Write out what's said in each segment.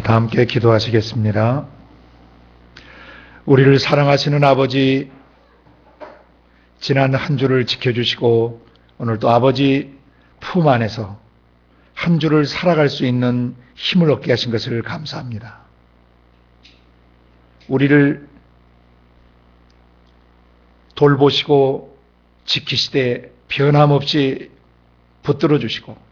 다 함께 기도하시겠습니다. 우리를 사랑하시는 아버지, 지난 한 주를 지켜주시고 오늘도 아버지 품 안에서 한 주를 살아갈 수 있는 힘을 얻게 하신 것을 감사합니다. 우리를 돌보시고 지키시되 변함없이 붙들어 주시고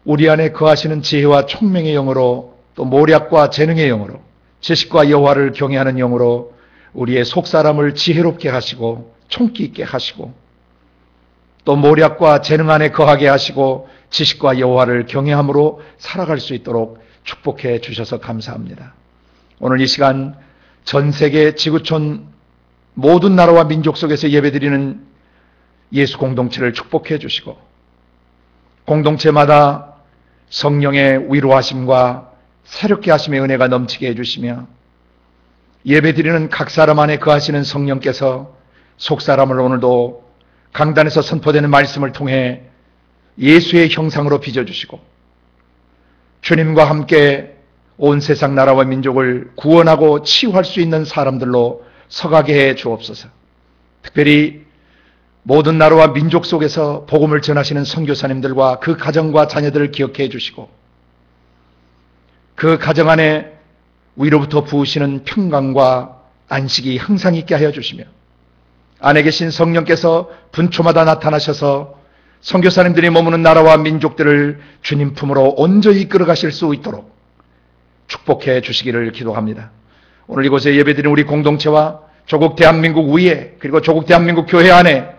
우리 안에 거하시는 지혜와 총명의 영으로 또 모략과 재능의 영으로 지식과 여호와를 경외하는 영으로 우리의 속사람을 지혜롭게 하시고 총기 있게 하시고 또 모략과 재능 안에 거하게 하시고 지식과 여호와를 경외함으로 살아갈 수 있도록 축복해 주셔서 감사합니다. 오늘 이 시간 전 세계 지구촌 모든 나라와 민족 속에서 예배드리는 예수 공동체를 축복해 주시고 공동체마다 성령의 위로하심과 새롭게 하심의 은혜가 넘치게 해주시며 예배드리는 각 사람 안에 거하시는 성령께서 속사람을 오늘도 강단에서 선포되는 말씀을 통해 예수의 형상으로 빚어주시고 주님과 함께 온 세상 나라와 민족을 구원하고 치유할 수 있는 사람들로 서가게 해 주옵소서. 특별히 모든 나라와 민족 속에서 복음을 전하시는 선교사님들과 그 가정과 자녀들을 기억해 주시고 그 가정 안에 위로부터 부으시는 평강과 안식이 항상 있게 하여 주시며 안에 계신 성령께서 분초마다 나타나셔서 선교사님들이 머무는 나라와 민족들을 주님 품으로 온전히 이끌어 가실 수 있도록 축복해 주시기를 기도합니다. 오늘 이곳에 예배드린 우리 공동체와 조국 대한민국 위에 그리고 조국 대한민국 교회 안에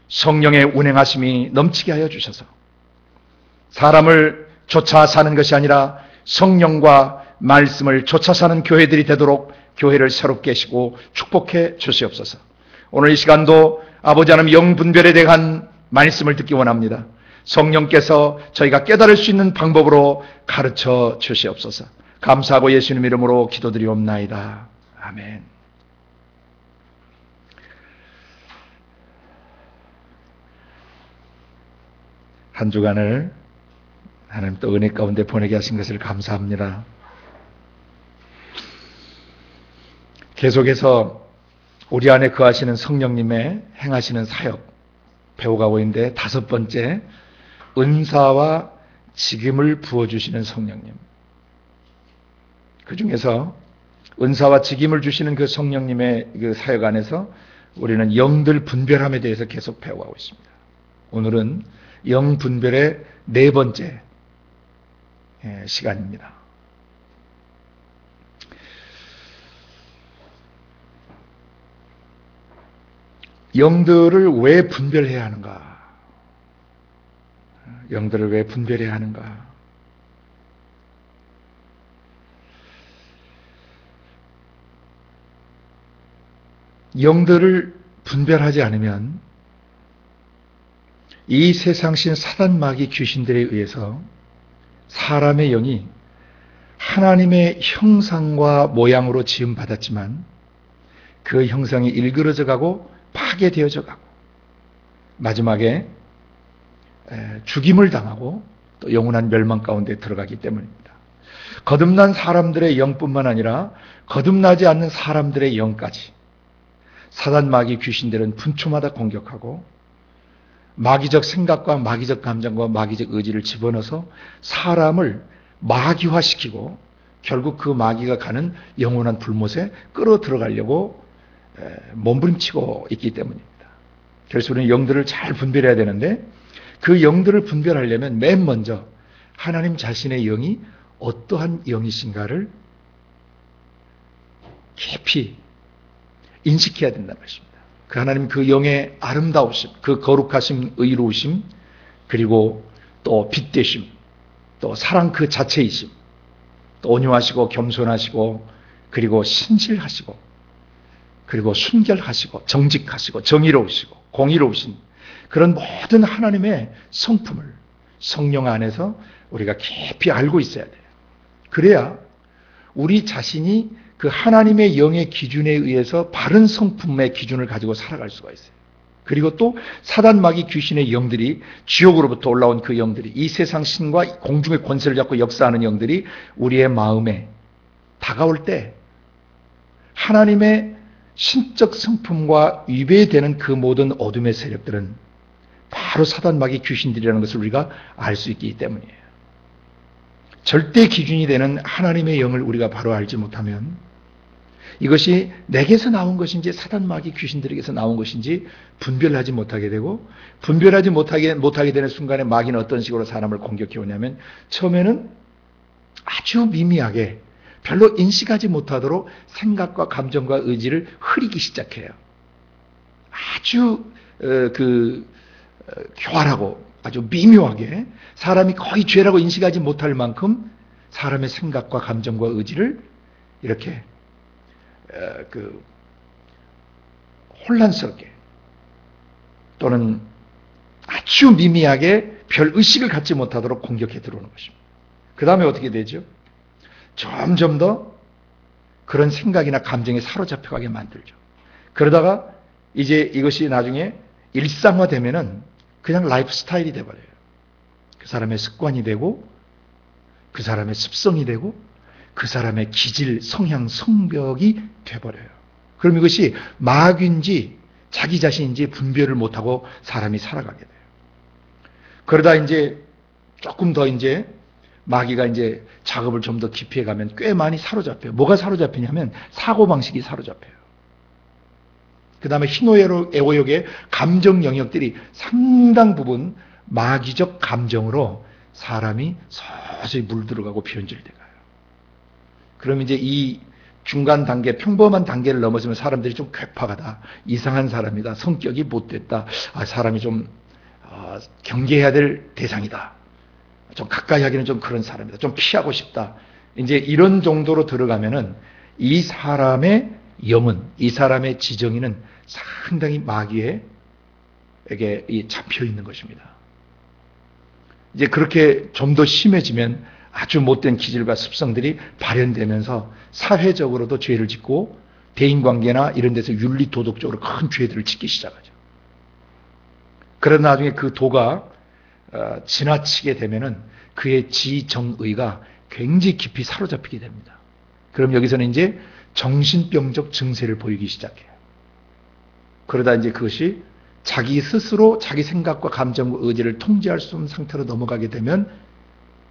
성령의 운행하심이 넘치게 하여 주셔서 사람을 쫓아 사는 것이 아니라 성령과 말씀을 쫓아 사는 교회들이 되도록 교회를 새롭게 하시고 축복해 주시옵소서. 오늘 이 시간도 아버지 하나님 영분별에 대한 말씀을 듣기 원합니다. 성령께서 저희가 깨달을 수 있는 방법으로 가르쳐 주시옵소서. 감사하고 예수님 이름으로 기도드리옵나이다. 아멘. 한 주간을 하나님 또 은혜 가운데 보내게 하신 것을 감사합니다. 계속해서 우리 안에 거하시는 성령님의 행하시는 사역 배워가고 있는데 다섯 번째, 은사와 직임을 부어주시는 성령님. 그 중에서 은사와 직임을 주시는 그 성령님의 그 사역 안에서 우리는 영들 분별함에 대해서 계속 배워가고 있습니다. 오늘은 영 분별의 네 번째 시간입니다. 영들을 왜 분별해야 하는가? 영들을 왜 분별해야 하는가? 영들을 분별하지 않으면 이 세상신 사단 마귀 귀신들에 의해서 사람의 영이 하나님의 형상과 모양으로 지음받았지만 그 형상이 일그러져 가고 파괴되어져 가고 마지막에 죽임을 당하고 또 영원한 멸망 가운데 들어가기 때문입니다. 거듭난 사람들의 영뿐만 아니라 거듭나지 않는 사람들의 영까지 사단 마귀 귀신들은 분초마다 공격하고 마귀적 생각과 마귀적 감정과 마귀적 의지를 집어넣어서 사람을 마귀화시키고 결국 그 마귀가 가는 영원한 불못에 끌어 들어가려고 몸부림치고 있기 때문입니다. 그래서 우리는 영들을 잘 분별해야 되는데 그 영들을 분별하려면 맨 먼저 하나님 자신의 영이 어떠한 영이신가를 깊이 인식해야 된다는 것입니다. 그 하나님 그 영의 아름다우심, 그 거룩하심, 의로우심, 그리고 또 빛되심, 또 사랑 그 자체이심, 또 온유하시고 겸손하시고 그리고 신실하시고 그리고 순결하시고 정직하시고 정의로우시고 공의로우신 그런 모든 하나님의 성품을 성령 안에서 우리가 깊이 알고 있어야 돼요. 그래야 우리 자신이 그 하나님의 영의 기준에 의해서 바른 성품의 기준을 가지고 살아갈 수가 있어요. 그리고 또 사단 마귀 귀신의 영들이 지옥으로부터 올라온 그 영들이 이 세상 신과 공중의 권세를 잡고 역사하는 영들이 우리의 마음에 다가올 때 하나님의 신적 성품과 위배되는 그 모든 어둠의 세력들은 바로 사단 마귀 귀신들이라는 것을 우리가 알 수 있기 때문이에요. 절대 기준이 되는 하나님의 영을 우리가 바로 알지 못하면 이것이 내게서 나온 것인지 사단 마귀 귀신들에게서 나온 것인지 분별하지 못하게 되고, 분별하지 못하게 되는 순간에 마귀는 어떤 식으로 사람을 공격해 오냐면 처음에는 아주 미미하게 별로 인식하지 못하도록 생각과 감정과 의지를 흐리기 시작해요. 아주 교활하고 아주 미묘하게 사람이 거의 죄라고 인식하지 못할 만큼 사람의 생각과 감정과 의지를 이렇게 혼란스럽게 또는 아주 미미하게 별 의식을 갖지 못하도록 공격해 들어오는 것입니다. 그 다음에 어떻게 되죠? 점점 더 그런 생각이나 감정에 사로잡혀가게 만들죠. 그러다가 이제 이것이 나중에 일상화되면은 그냥 라이프 스타일이 돼버려요. 그 사람의 습관이 되고 그 사람의 습성이 되고 그 사람의 기질, 성향, 성격이 돼버려요. 그럼 이것이 마귀인지 자기 자신인지 분별을 못하고 사람이 살아가게 돼요. 그러다 이제 조금 더 이제 마귀가 이제 작업을 좀 더 깊이 해가면 꽤 많이 사로잡혀요. 뭐가 사로잡히냐면 사고방식이 사로잡혀요. 그 다음에 희노애락의 감정 영역들이 상당 부분 마귀적 감정으로 사람이 서서히 물들어가고 변질돼가요. 그럼 이제 이 중간 단계, 평범한 단계를 넘어서면 사람들이 좀 괴팍하다, 이상한 사람이다, 성격이 못됐다, 사람이 좀 경계해야 될 대상이다, 좀 가까이 하기는 좀 그런 사람이다, 좀 피하고 싶다, 이제 이런 정도로 들어가면은 이 사람의 영은, 이 사람의 지정의는 상당히 마귀에게 잡혀 있는 것입니다. 이제 그렇게 좀 더 심해지면 아주 못된 기질과 습성들이 발현되면서 사회적으로도 죄를 짓고 대인관계나 이런 데서 윤리 도덕적으로 큰 죄들을 짓기 시작하죠. 그러다 나중에 그 도가 지나치게 되면은 그의 지정의가 굉장히 깊이 사로잡히게 됩니다. 그럼 여기서는 이제 정신병적 증세를 보이기 시작해요. 그러다 이제 그것이 자기 스스로 자기 생각과 감정과 의지를 통제할 수 없는 상태로 넘어가게 되면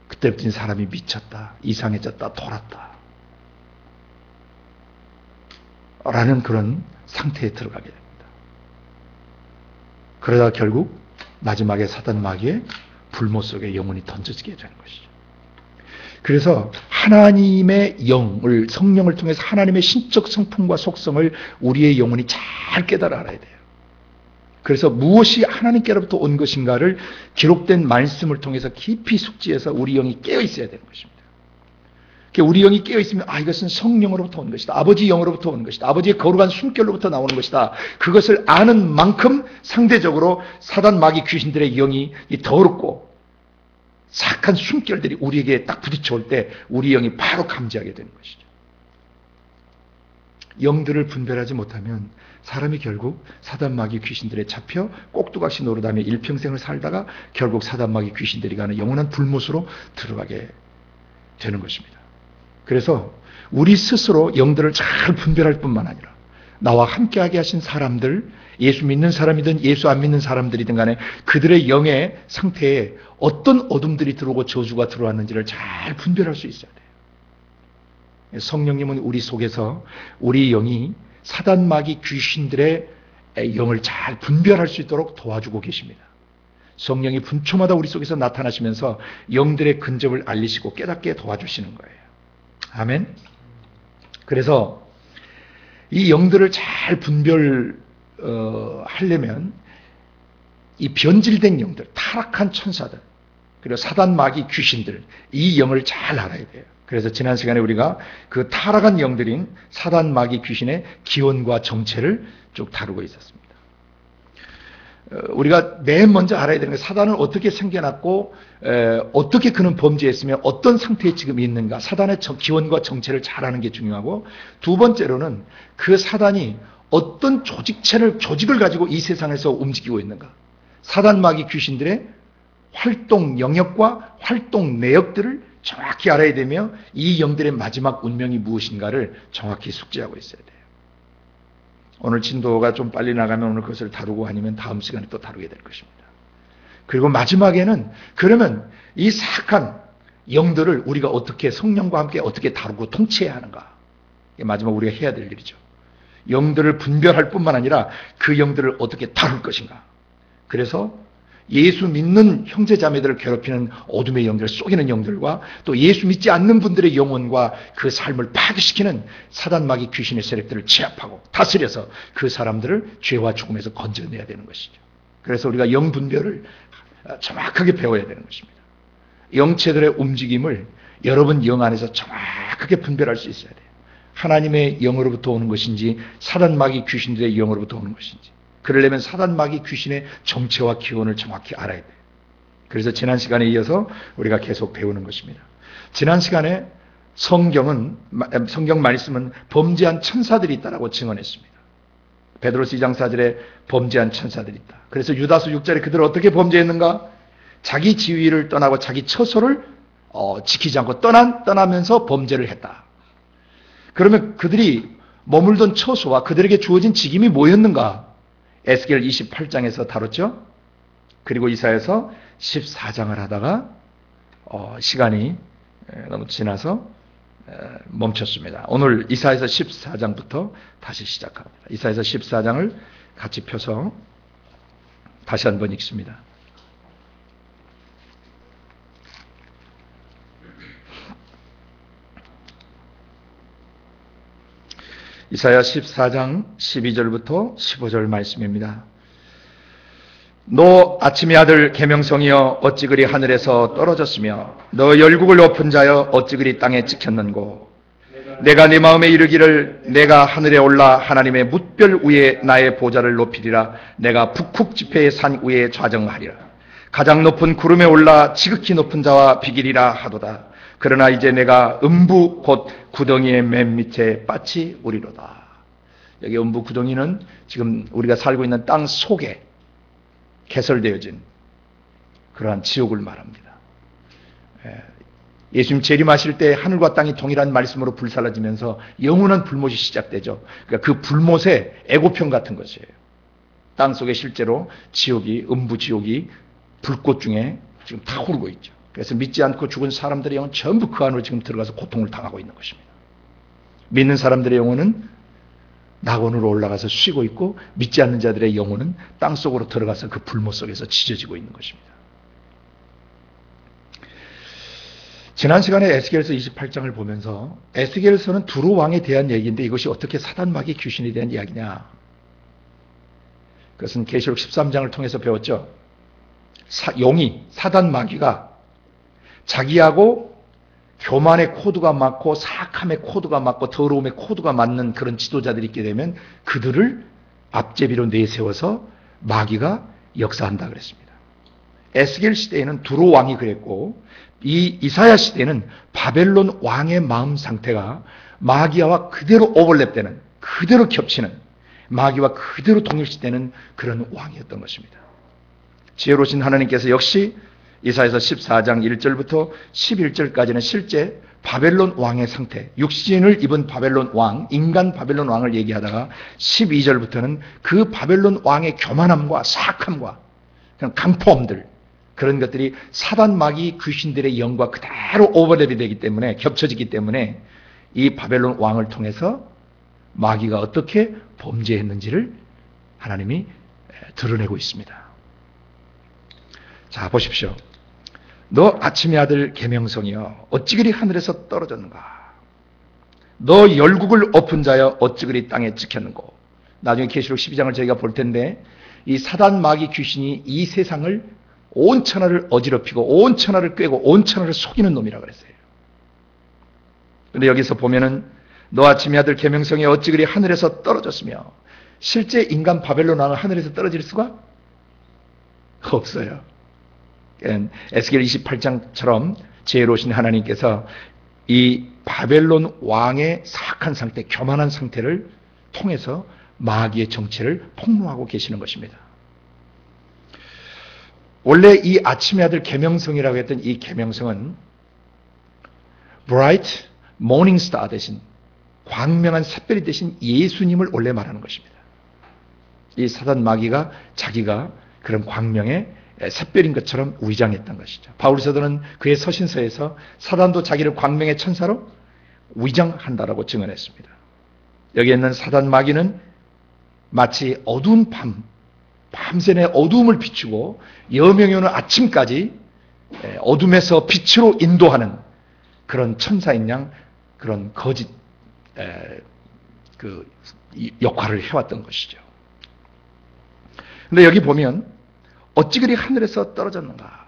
그때부터 사람이 미쳤다, 이상해졌다, 돌았다 라는 그런 상태에 들어가게 됩니다. 그러다 결국 마지막에 사단 마귀의 불모 속에 영혼이 던져지게 되는 것이죠. 그래서 하나님의 영을, 성령을 통해서 하나님의 신적 성품과 속성을 우리의 영혼이 잘 깨달아 알아야 돼요. 그래서 무엇이 하나님께로부터 온 것인가를 기록된 말씀을 통해서 깊이 숙지해서 우리 영이 깨어 있어야 되는 것입니다. 우리 영이 깨어 있으면 이것은 성령으로부터 온 것이다, 아버지 영으로부터 온 것이다, 아버지의 거룩한 숨결로부터 나오는 것이다, 그것을 아는 만큼 상대적으로 사단 마귀 귀신들의 영이 더럽고 착한 숨결들이 우리에게 딱 부딪혀올 때 우리 영이 바로 감지하게 되는 것이죠. 영들을 분별하지 못하면 사람이 결국 사단 마귀 귀신들에 잡혀 꼭두각시 노릇하며 일평생을 살다가 결국 사단 마귀 귀신들이 가는 영원한 불못으로 들어가게 되는 것입니다. 그래서 우리 스스로 영들을 잘 분별할 뿐만 아니라 나와 함께하게 하신 사람들, 예수 믿는 사람이든 예수 안 믿는 사람들이든 간에 그들의 영의 상태에 어떤 어둠들이 들어오고 저주가 들어왔는지를 잘 분별할 수 있어야 돼요. 성령님은 우리 속에서 우리 영이 사단 마귀 귀신들의 영을 잘 분별할 수 있도록 도와주고 계십니다. 성령이 분초마다 우리 속에서 나타나시면서 영들의 근접을 알리시고 깨닫게 도와주시는 거예요. 아멘. 그래서 이 영들을 잘 분별하려면 이 변질된 영들, 타락한 천사들, 그리고 사단 마귀 귀신들, 이 영을 잘 알아야 돼요. 그래서 지난 시간에 우리가 그 타락한 영들인 사단 마귀 귀신의 기원과 정체를 쭉 다루고 있었습니다. 우리가 맨 먼저 알아야 되는 게 사단은 어떻게 생겨났고 어떻게 그는 범죄했으며 어떤 상태에 지금 있는가, 사단의 기원과 정체를 잘 아는 게 중요하고, 두 번째로는 그 사단이 어떤 조직을 가지고 이 세상에서 움직이고 있는가? 사단 마귀 귀신들의 활동 영역과 활동 내역들을 정확히 알아야 되며 이 영들의 마지막 운명이 무엇인가를 정확히 숙지하고 있어야 돼요. 오늘 진도가 좀 빨리 나가면 오늘 그것을 다루고 아니면 다음 시간에 또 다루게 될 것입니다. 그리고 마지막에는 그러면 이 사악한 영들을 우리가 어떻게 성령과 함께 어떻게 다루고 통치해야 하는가? 이게 마지막 우리가 해야 될 일이죠. 영들을 분별할 뿐만 아니라 그 영들을 어떻게 다룰 것인가? 그래서 예수 믿는 형제자매들을 괴롭히는 어둠의 영들, 속이는 영들과 또 예수 믿지 않는 분들의 영혼과 그 삶을 파괴시키는 사단 마귀 귀신의 세력들을 제압하고 다스려서 그 사람들을 죄와 죽음에서 건져내야 되는 것이죠. 그래서 우리가 영 분별을 정확하게 배워야 되는 것입니다. 영체들의 움직임을 여러분 영 안에서 정확하게 분별할 수 있어야 돼요. 하나님의 영으로부터 오는 것인지 사단 마귀 귀신들의 영으로부터 오는 것인지. 그러려면 사단 마귀 귀신의 정체와 기원을 정확히 알아야 돼요. 그래서 지난 시간에 이어서 우리가 계속 배우는 것입니다. 지난 시간에 성경 말씀은 범죄한 천사들이 있다라고 증언했습니다. 베드로스 2장 4절에 범죄한 천사들이 있다. 그래서 유다서 6절에 그들을 어떻게 범죄했는가? 자기 지위를 떠나고 자기 처소를 지키지 않고 떠나면서 범죄를 했다. 그러면 그들이 머물던 처소와 그들에게 주어진 직임이 뭐였는가? 에스겔 28장에서 다뤘죠. 그리고 이사야서 14장을 하다가 시간이 너무 지나서 멈췄습니다. 오늘 이사야서 14장부터 다시 시작합니다. 이사야서 14장을 같이 펴서 다시 한번 읽습니다. 이사야 14장 12절부터 15절 말씀입니다. 너 아침의 아들 계명성이여 어찌 그리 하늘에서 떨어졌으며 너 열국을 엎은 자여 어찌 그리 땅에 찍혔는고 내가 네 마음에 이르기를 내가 하늘에 올라 하나님의 뭇별 위에 나의 보좌를 높이리라. 내가 북극 지폐의 산 위에 좌정하리라. 가장 높은 구름에 올라 지극히 높은 자와 비기리라 하도다. 그러나 이제 내가 음부 곧 구덩이의 맨 밑에 빠치 오리로다. 여기 음부 구덩이는 지금 우리가 살고 있는 땅 속에 개설되어진 그러한 지옥을 말합니다. 예수님 재림하실 때 하늘과 땅이 동일한 말씀으로 불살라지면서 영원한 불못이 시작되죠. 그러니까 그 불못의 애고편 같은 것이에요. 땅 속에 실제로 지옥이 음부 지옥이 불꽃 중에 지금 다 오르고 있죠. 그래서 믿지 않고 죽은 사람들의 영은 전부 그 안으로 지금 들어가서 고통을 당하고 있는 것입니다. 믿는 사람들의 영혼은 낙원으로 올라가서 쉬고 있고 믿지 않는 자들의 영혼은 땅속으로 들어가서 그 불못 속에서 지져지고 있는 것입니다. 지난 시간에 에스겔서 28장을 보면서 에스겔서는 두로 왕에 대한 얘기인데 이것이 어떻게 사단 마귀 귀신에 대한 이야기냐? 그것은 계시록 13장을 통해서 배웠죠. 용이 사단 마귀가 자기하고 교만의 코드가 맞고 사악함의 코드가 맞고 더러움의 코드가 맞는 그런 지도자들이 있게 되면 그들을 앞제비로 내세워서 마귀가 역사한다 그랬습니다. 에스겔 시대에는 두로 왕이 그랬고 이 이사야 시대에는 바벨론 왕의 마음 상태가 마귀와 그대로 오버랩되는 그대로 겹치는 마귀와 그대로 동일시되는 그런 왕이었던 것입니다. 지혜로우신 하나님께서 역시 이사야서 14장 1절부터 11절까지는 실제 바벨론 왕의 상태, 육신을 입은 바벨론 왕, 인간 바벨론 왕을 얘기하다가 12절부터는 그 바벨론 왕의 교만함과 사악함과 그냥 강포함들, 그런 것들이 사단 마귀 귀신들의 영과 그대로 오버랩이 되기 때문에, 겹쳐지기 때문에 이 바벨론 왕을 통해서 마귀가 어떻게 범죄했는지를 하나님이 드러내고 있습니다. 자, 보십시오. 너 아침의 아들 계명성이여 어찌 그리 하늘에서 떨어졌는가? 너 열국을 엎은 자여 어찌 그리 땅에 찍혔는고? 나중에 계시록 12장을 저희가 볼 텐데 이 사단 마귀 귀신이 이 세상을 온 천하를 어지럽히고 온 천하를 꿰고 온 천하를 속이는 놈이라 그랬어요. 그런데 여기서 보면은 너 아침의 아들 계명성이 어찌 그리 하늘에서 떨어졌으며, 실제 인간 바벨론 왕은 하늘에서 떨어질 수가 없어요. 에스겔 28장처럼 지혜로우신 하나님께서 이 바벨론 왕의 사악한 상태, 교만한 상태를 통해서 마귀의 정체를 폭로하고 계시는 것입니다. 원래 이 아침의 아들 계명성이라고 했던 이 계명성은 bright morning star 대신 광명한 샛별이 대신 예수님을 원래 말하는 것입니다. 이 사단 마귀가 자기가 그런 광명의 샛별인 것처럼 위장했던 것이죠. 바울 사도는 그의 서신서에서 사단도 자기를 광명의 천사로 위장한다라고 증언했습니다. 여기에 있는 사단 마귀는 마치 어두운 밤새내 어두움을 비추고 여명이 오는 아침까지 어둠에서 빛으로 인도하는 그런 천사인 양 그런 거짓 그 역할을 해왔던 것이죠. 근데 여기 보면 어찌 그리 하늘에서 떨어졌는가?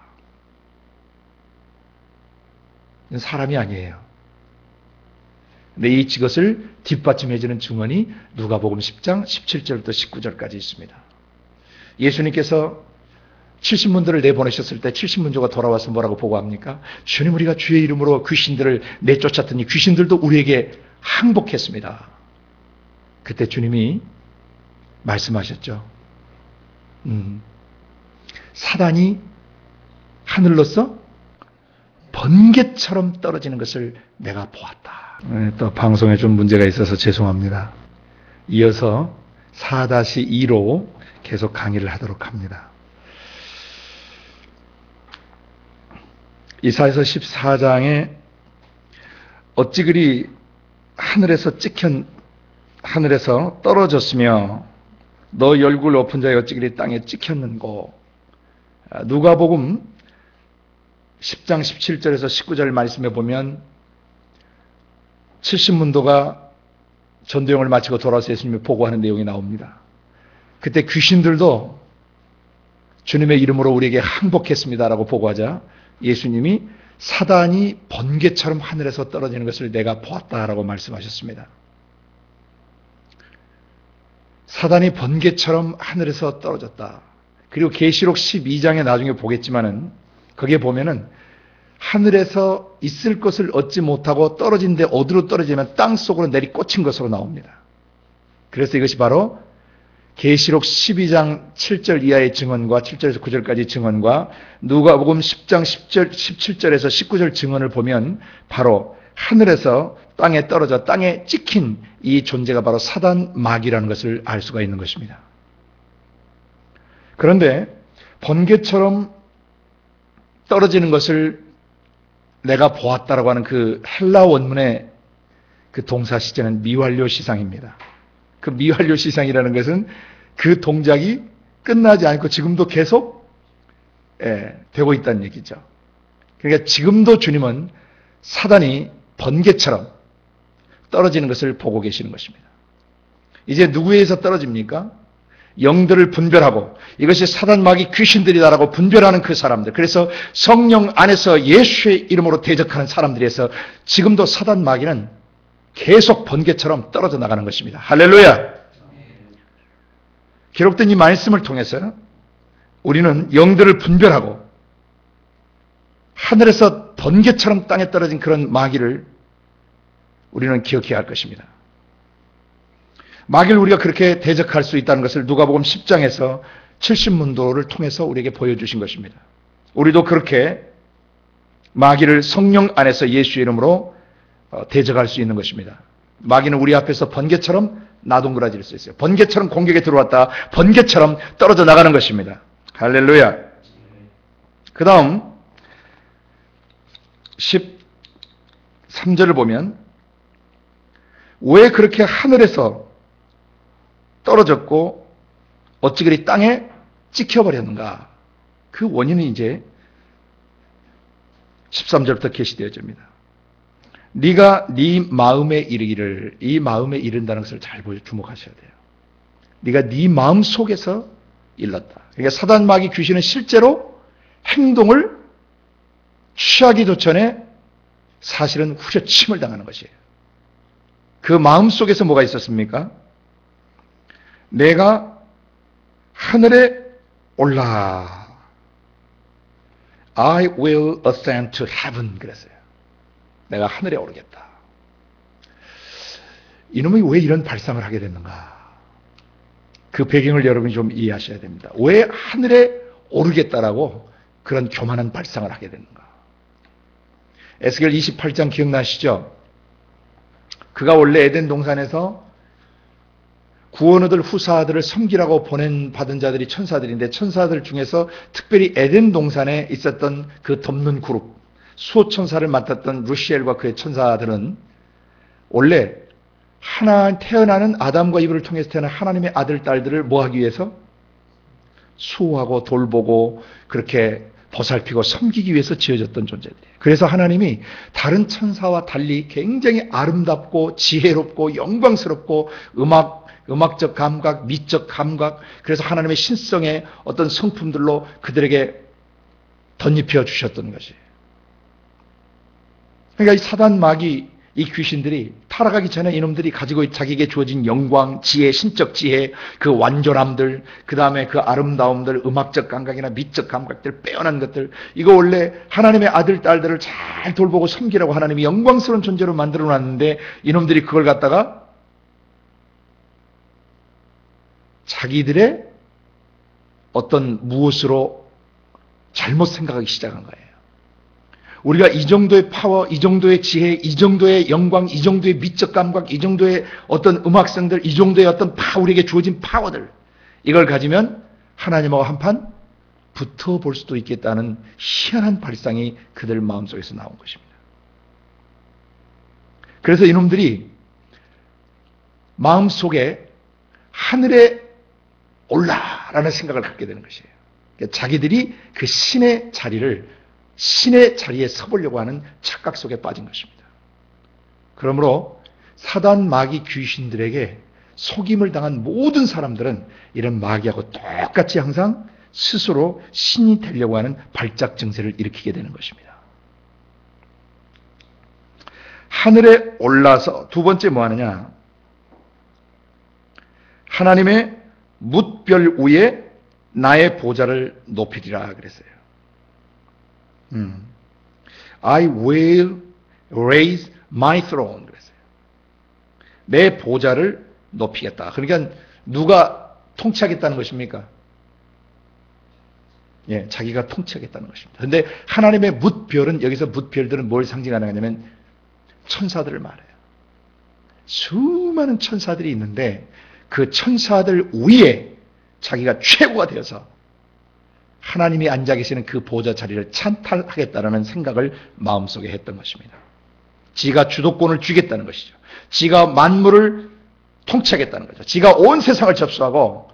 사람이 아니에요. 근데 이것을 뒷받침해주는 증언이 누가복음 10장 17절부터 19절까지 있습니다. 예수님께서 70문도를 내보내셨을 때 70문조가 돌아와서 뭐라고 보고합니까? 주님, 우리가 주의 이름으로 귀신들을 내쫓았더니 귀신들도 우리에게 항복했습니다. 그때 주님이 말씀하셨죠. 사단이 하늘로서 번개처럼 떨어지는 것을 내가 보았다. 또 방송에 좀 문제가 있어서 죄송합니다. 이어서 4-2로 계속 강의를 하도록 합니다. 이사야서 14장에 어찌 그리 하늘에서 떨어졌으며 너 얼굴 높은 자의 어찌 그리 땅에 찍혔는고. 누가복음 10장 17절에서 19절 말씀에 보면 70문도가 전도용을 마치고 돌아와서 예수님을 보고하는 내용이 나옵니다. 그때 귀신들도 주님의 이름으로 우리에게 항복했습니다라고 보고하자 예수님이 사단이 번개처럼 하늘에서 떨어지는 것을 내가 보았다라고 말씀하셨습니다. 사단이 번개처럼 하늘에서 떨어졌다. 그리고 계시록 12장에 나중에 보겠지만은 거기에 보면은 하늘에서 있을 것을 얻지 못하고 떨어진데 어디로 떨어지면 땅 속으로 내리 꽂힌 것으로 나옵니다. 그래서 이것이 바로 계시록 12장 7절 이하의 증언과 7절에서 9절까지 증언과 누가복음 10장 17절에서 19절 증언을 보면 바로 하늘에서 땅에 떨어져 땅에 찍힌 이 존재가 바로 사단 마귀라는 것을 알 수가 있는 것입니다. 그런데 번개처럼 떨어지는 것을 내가 보았다라고 하는 그 헬라 원문의 그 동사 시제는 미완료 시상입니다. 그 미완료 시상이라는 것은 그 동작이 끝나지 않고 지금도 계속 되고 있다는 얘기죠. 그러니까 지금도 주님은 사단이 번개처럼 떨어지는 것을 보고 계시는 것입니다. 이제 누구에게서 떨어집니까? 영들을 분별하고 이것이 사단 마귀 귀신들이다라고 분별하는 그 사람들. 그래서 성령 안에서 예수의 이름으로 대적하는 사람들에서 지금도 사단 마귀는 계속 번개처럼 떨어져 나가는 것입니다. 할렐루야. 기록된 이 말씀을 통해서 우리는 영들을 분별하고 하늘에서 번개처럼 땅에 떨어진 그런 마귀를 우리는 기억해야 할 것입니다. 마귀를 우리가 그렇게 대적할 수 있다는 것을 누가복음 10장에서 70문도를 통해서 우리에게 보여주신 것입니다. 우리도 그렇게 마귀를 성령 안에서 예수의 이름으로 대적할 수 있는 것입니다. 마귀는 우리 앞에서 번개처럼 나동그라질 수 있어요. 번개처럼 공격에 들어왔다 번개처럼 떨어져 나가는 것입니다. 할렐루야. 그 다음 13절을 보면 왜 그렇게 하늘에서 떨어졌고 어찌 그리 땅에 찍혀버렸는가. 그 원인은 이제 13절부터 계시되어집니다. 네가 네 마음에 이르기를, 이 마음에 이른다는 것을 잘 주목하셔야 돼요. 네가 네 마음 속에서 일렀다. 그러니까 사단 마귀 귀신은 실제로 행동을 취하기도 전에 사실은 후려침을 당하는 것이에요. 그 마음 속에서 뭐가 있었습니까? 내가 하늘에 올라. I will ascend to heaven 그랬어요. 내가 하늘에 오르겠다. 이놈이 왜 이런 발상을 하게 됐는가? 그 배경을 여러분이 좀 이해하셔야 됩니다. 왜 하늘에 오르겠다라고 그런 교만한 발상을 하게 되는가? 에스겔 28장 기억나시죠? 그가 원래 에덴 동산에서 구원 얻을 후사들을 섬기라고 받은 자들이 천사들인데, 천사들 중에서 특별히 에덴 동산에 있었던 그 돕는 그룹, 수호 천사를 맡았던 루시엘과 그의 천사들은 원래 태어나는 아담과 이브를 통해서 태어난 하나님의 아들, 딸들을 뭐 하기 위해서? 수호하고 돌보고 그렇게 보살피고 섬기기 위해서 지어졌던 존재들이에요. 그래서 하나님이 다른 천사와 달리 굉장히 아름답고 지혜롭고 영광스럽고 음악적 감각, 미적 감각, 그래서 하나님의 신성의 어떤 성품들로 그들에게 덧입혀 주셨던 것이에요. 그러니까 이 사단, 마귀, 이 귀신들이 타락하기 전에 이놈들이 가지고 자기에게 주어진 영광, 지혜, 신적 지혜, 그 완전함들, 그 다음에 그 아름다움들, 음악적 감각이나 미적 감각들, 빼어난 것들, 이거 원래 하나님의 아들, 딸들을 잘 돌보고 섬기라고 하나님이 영광스러운 존재로 만들어 놨는데, 이놈들이 그걸 갖다가 자기들의 어떤 무엇으로 잘못 생각하기 시작한 거예요. 우리가 이 정도의 파워, 이 정도의 지혜, 이 정도의 영광, 이 정도의 미적 감각, 이 정도의 어떤 음악성들, 이 정도의 어떤 우리에게 주어진 파워들, 이걸 가지면 하나님하고 한판 붙어볼 수도 있겠다는 희한한 발상이 그들 마음속에서 나온 것입니다. 그래서 이놈들이 마음속에 하늘에 올라라는 생각을 갖게 되는 것이에요. 자기들이 그 신의 자리에 서보려고 하는 착각 속에 빠진 것입니다. 그러므로 사단, 마귀, 귀신들에게 속임을 당한 모든 사람들은 이런 마귀하고 똑같이 항상 스스로 신이 되려고 하는 발작 증세를 일으키게 되는 것입니다. 하늘에 올라서 두 번째 뭐 하느냐? 하나님의 뭇별 위에 나의 보좌를 높이리라 그랬어요. I will raise my throne 그랬어요. 내 보좌를 높이겠다. 그러니까 누가 통치하겠다는 것입니까? 예, 자기가 통치하겠다는 것입니다. 그런데 하나님의 뭇별은, 여기서 뭇별들은 뭘 상징하느냐면 천사들을 말해요. 수많은 천사들이 있는데 그 천사들 위에 자기가 최고가 되어서 하나님이 앉아 계시는 그 보좌 자리를 찬탈하겠다라는 생각을 마음속에 했던 것입니다. 지가 주도권을 쥐겠다는 것이죠. 지가 만물을 통치하겠다는 거죠. 지가 온 세상을 접수하고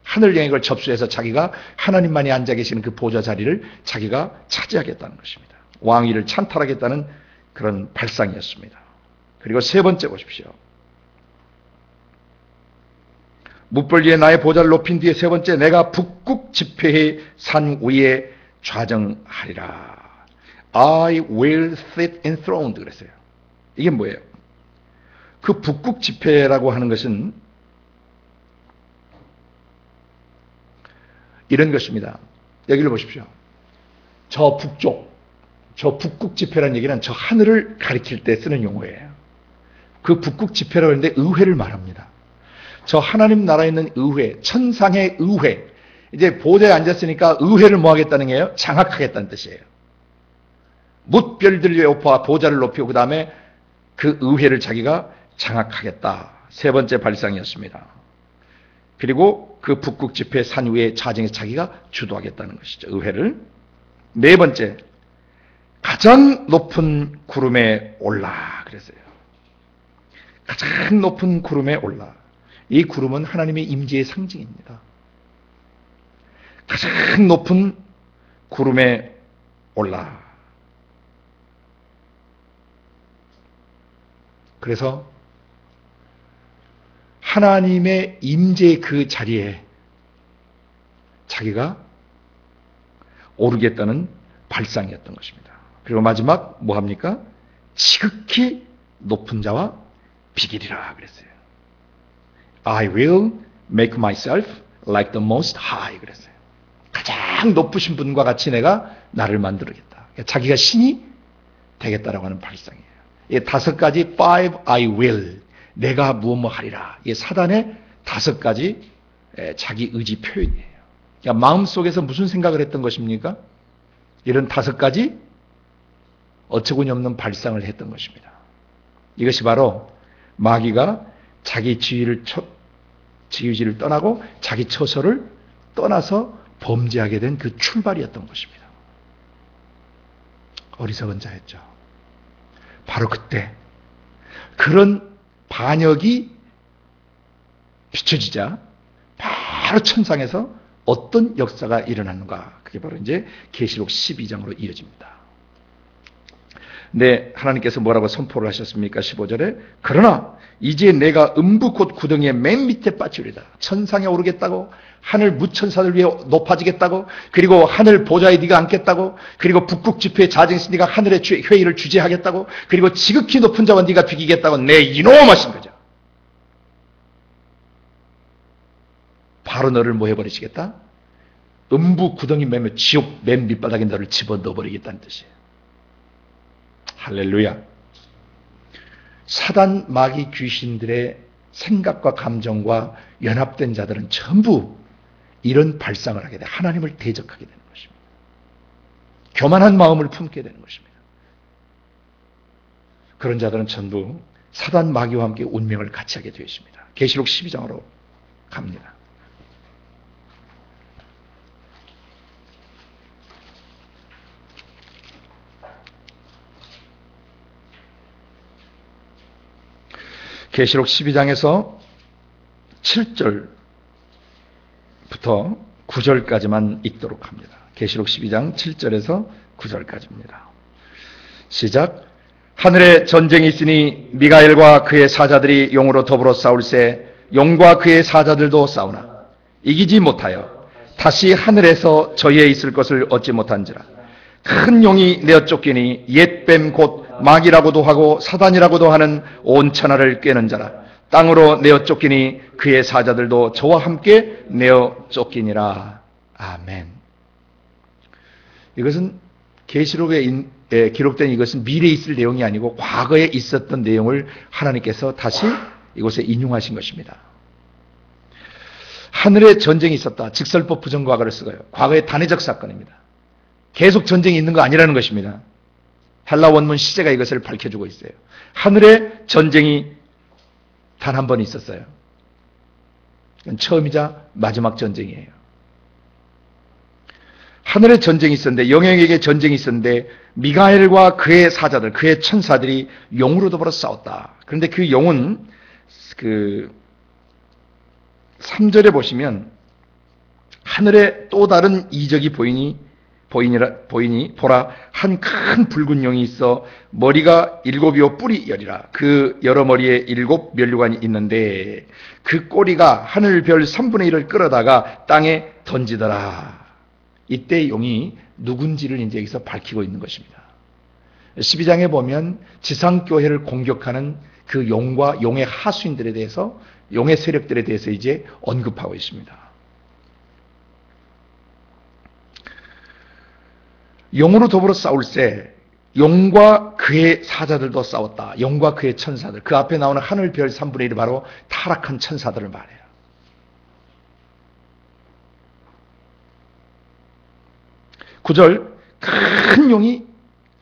하늘 영역을 접수해서 자기가 하나님만이 앉아 계시는 그 보좌 자리를 자기가 차지하겠다는 것입니다. 왕위를 찬탈하겠다는 그런 발상이었습니다. 그리고 세 번째 보십시오. 뭇벌 위에 나의 보좌를 높인 뒤에 세 번째, 내가 북극 지폐의 산 위에 좌정하리라. I will sit enthroned 그랬어요. 이게 뭐예요? 그 북극 지폐라고 하는 것은 이런 것입니다. 여기를 보십시오. 저 북쪽, 저 북극 지폐라는 얘기는 저 하늘을 가리킬 때 쓰는 용어예요. 그 북극 지폐라고 하는데 의회를 말합니다. 저 하나님 나라에 있는 의회, 천상의 의회. 이제 보좌에 앉았으니까 의회를 뭐 하겠다는 거예요? 장악하겠다는 뜻이에요. 뭇별들 위에 보좌를 높이고 그 다음에 그 의회를 자기가 장악하겠다. 세 번째 발상이었습니다. 그리고 그 북극 지폐 산 위에 자정에서 자기가 주도하겠다는 것이죠. 의회를. 네 번째, 가장 높은 구름에 올라 그랬어요. 가장 높은 구름에 올라. 이 구름은 하나님의 임재의 상징입니다. 가장 높은 구름에 올라. 그래서 하나님의 임재의 그 자리에 자기가 오르겠다는 발상이었던 것입니다. 그리고 마지막 뭐 합니까? 지극히 높은 자와 비기리라 그랬어요. I will make myself like the most high 그랬어요. 가장 높으신 분과 같이 내가 나를 만들겠다. 자기가 신이 되겠다라고 하는 발상이에요. 이 다섯 가지 five I will 내가 무엇 하리라. 이 사단의 다섯 가지 자기 의지 표현이에요. 그러니까 마음속에서 무슨 생각을 했던 것입니까? 이런 5가지 어처구니 없는 발상을 했던 것입니다. 이것이 바로 마귀가 자기 지위를 떠나고 자기 처소를 떠나서 범죄하게 된 그 출발이었던 것입니다. 어리석은 자였죠. 바로 그때 그런 반역이 비춰지자 바로 천상에서 어떤 역사가 일어났는가? 그게 바로 이제 계시록 12장으로 이어집니다. 네, 하나님께서 뭐라고 선포를 하셨습니까? 15절에 그러나 이제 내가 음부 곧 구덩이의 맨 밑에 빠지리다. 천상에 오르겠다고, 하늘 무천사들 위에 높아지겠다고, 그리고 하늘 보좌에 네가 앉겠다고, 그리고 북극 지표에 자정해서 네가 하늘의 회의를 주재하겠다고, 그리고 지극히 높은 자와 네가 비기겠다고 내 이놈 하신 거죠. 바로 너를 뭐 해버리시겠다? 음부 구덩이 맨 지옥 맨 밑바닥에 너를 집어넣어버리겠다는 뜻이에요. 할렐루야. 사단 마귀 귀신들의 생각과 감정과 연합된 자들은 전부 이런 발상을 하게 돼. 하나님을 대적하게 되는 것입니다. 교만한 마음을 품게 되는 것입니다. 그런 자들은 전부 사단 마귀와 함께 운명을 같이 하게 되어 있습니다. 계시록 12장으로 갑니다. 계시록 12장에서 7절부터 9절까지만 읽도록 합니다. 계시록 12장 7절에서 9절까지입니다. 시작. 하늘에 전쟁이 있으니 미가엘과 그의 사자들이 용으로 더불어 싸울세 용과 그의 사자들도 싸우나 이기지 못하여 다시 하늘에서 저희에 있을 것을 얻지 못한지라. 큰 용이 내어 쫓기니 옛뱀 곧 마귀라고도 하고 사단이라고도 하는 온 천하를 꿰는 자라. 땅으로 내어 쫓기니 그의 사자들도 저와 함께 내어 쫓기니라. 아멘. 이것은 계시록에 기록된 이것은 미래에 있을 내용이 아니고 과거에 있었던 내용을 하나님께서 다시 이곳에 인용하신 것입니다. 하늘에 전쟁이 있었다. 직설법 부정과거를 쓰고요. 과거의 단회적 사건입니다. 계속 전쟁이 있는 거 아니라는 것입니다. 헬라 원문 시제가 이것을 밝혀주고 있어요. 하늘에 전쟁이 단 한 번 있었어요. 처음이자 마지막 전쟁이에요. 하늘에 전쟁이 있었는데, 영역에게 전쟁이 있었는데 미가엘과 그의 사자들, 그의 천사들이 용으로 더불어 싸웠다. 그런데 그 용은 3절에 보시면 하늘에 또 다른 이적이 보이니 보라 한 큰 붉은 용이 있어 머리가 7이요 뿔이 10이라. 그 여러 머리에 7 면류관이 있는데 그 꼬리가 하늘 별 3분의 1을 끌어다가 땅에 던지더라. 이때 용이 누군지를 이제 여기서 밝히고 있는 것입니다. 12장에 보면 지상교회를 공격하는 그 용과 용의 하수인들에 대해서, 용의 세력들에 대해서 이제 언급하고 있습니다. 용으로 더불어 싸울세 용과 그의 사자들도 싸웠다. 용과 그의 천사들. 그 앞에 나오는 하늘 별 3분의 1이 바로 타락한 천사들을 말해요. (9절) 큰 용이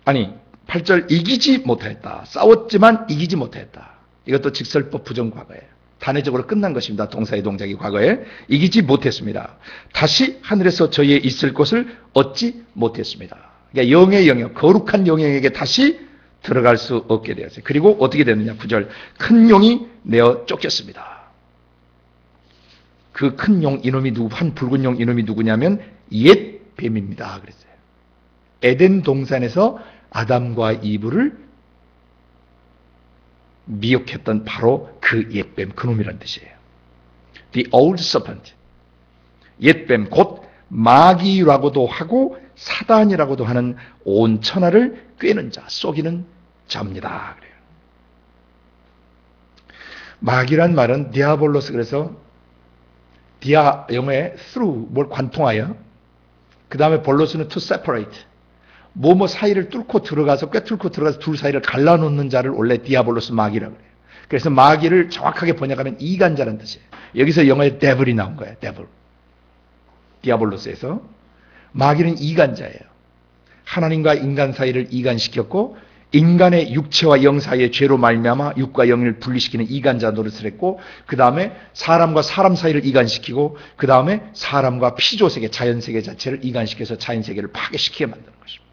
8절 이기지 못하였다. 싸웠지만 이기지 못하였다. 이것도 직설법 부정과거예요. 단회적으로 끝난 것입니다. 동사의 동작이 과거에 이기지 못했습니다. 다시 하늘에서 저희에 있을 것을 얻지 못했습니다. 그러니까 영의 영역, 거룩한 영역에게 다시 들어갈 수 없게 되었어요. 그리고 어떻게 됐느냐? 9절 큰 용이 내어 쫓겼습니다. 그 큰 용 이놈이 한 붉은 용 이놈이 누구냐면 옛 뱀입니다. 그랬어요. 에덴 동산에서 아담과 이브를 미혹했던 바로 그 옛뱀, 그놈이란 뜻이에요. The old serpent. 옛뱀, 곧 마귀라고도 하고 사단이라고도 하는 온 천하를 꿰는 자, 속이는 자입니다. 그래요. 마귀란 말은 디아볼로스, 그래서 영어에 through, 뭘 관통하여, 그 다음에 볼로스는 to separate, 사이를 뚫고 들어가서, 꿰뚫고 들어가서 둘 사이를 갈라놓는 자를 원래 디아볼로스 마귀라고 해요. 그래서 마귀를 정확하게 번역하면 이간자라는 뜻이에요. 여기서 영어에 devil이 나온 거예요. devil. 디아볼로스에서. 마귀는 이간자예요. 하나님과 인간 사이를 이간시켰고 인간의 육체와 영 사이의 죄로 말미암아 육과 영을 분리시키는 이간자 노릇을 했고 그 다음에 사람과 사람 사이를 이간시키고 그 다음에 사람과 피조세계, 자연세계 자체를 이간시켜서 자연세계를 파괴시키게 만드는 것입니다.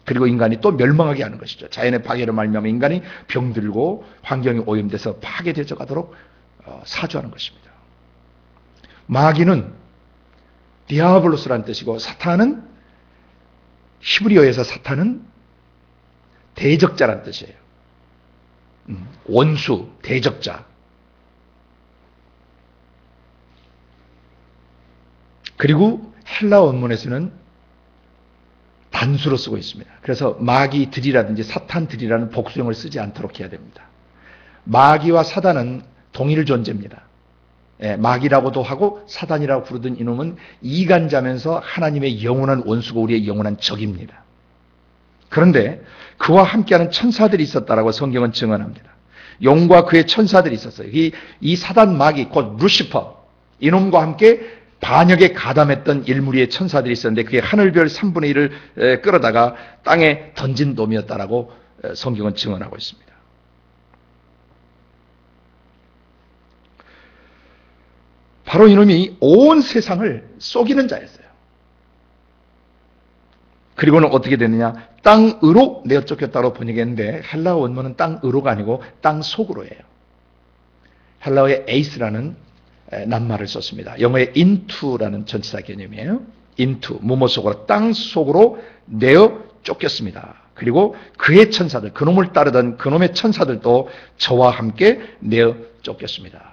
그리고 인간이 또 멸망하게 하는 것이죠. 자연의 파괴로 말미암아 인간이 병들고 환경이 오염돼서 파괴되어 가도록 사주하는 것입니다. 마귀는 디아블로스라는 뜻이고 사탄은 히브리어에서 사탄은 대적자란 뜻이에요. 원수, 대적자. 그리고 헬라 원문에서는 단수로 쓰고 있습니다. 그래서 마귀들이라든지 사탄들이라는 복수형을 쓰지 않도록 해야 됩니다. 마귀와 사단은 동일 존재입니다. 예, 마귀라고도 하고 사단이라고 부르던 이놈은 이간자면서 하나님의 영원한 원수고 우리의 영원한 적입니다. 그런데 그와 함께하는 천사들이 있었다라고 성경은 증언합니다. 용과 그의 천사들이 있었어요. 이 사단 마귀 곧 루시퍼 이놈과 함께 반역에 가담했던 일무리의 천사들이 있었는데 그게 하늘별 3분의 1을 끌어다가 땅에 던진 놈이었다라고 성경은 증언하고 있습니다. 바로 이놈이 온 세상을 속이는 자였어요. 그리고는 어떻게 됐느냐? 땅으로 내어 쫓겼다고 번역했는데 헬라어 원문은 땅으로가 아니고 땅 속으로예요. 헬라어의 에이스라는 낱말을 썼습니다. 영어의 into라는 전치사 개념이에요. into, 무엇 속으로, 땅 속으로 내어 쫓겼습니다. 그리고 그의 천사들, 그놈을 따르던 그놈의 천사들도 저와 함께 내어 쫓겼습니다.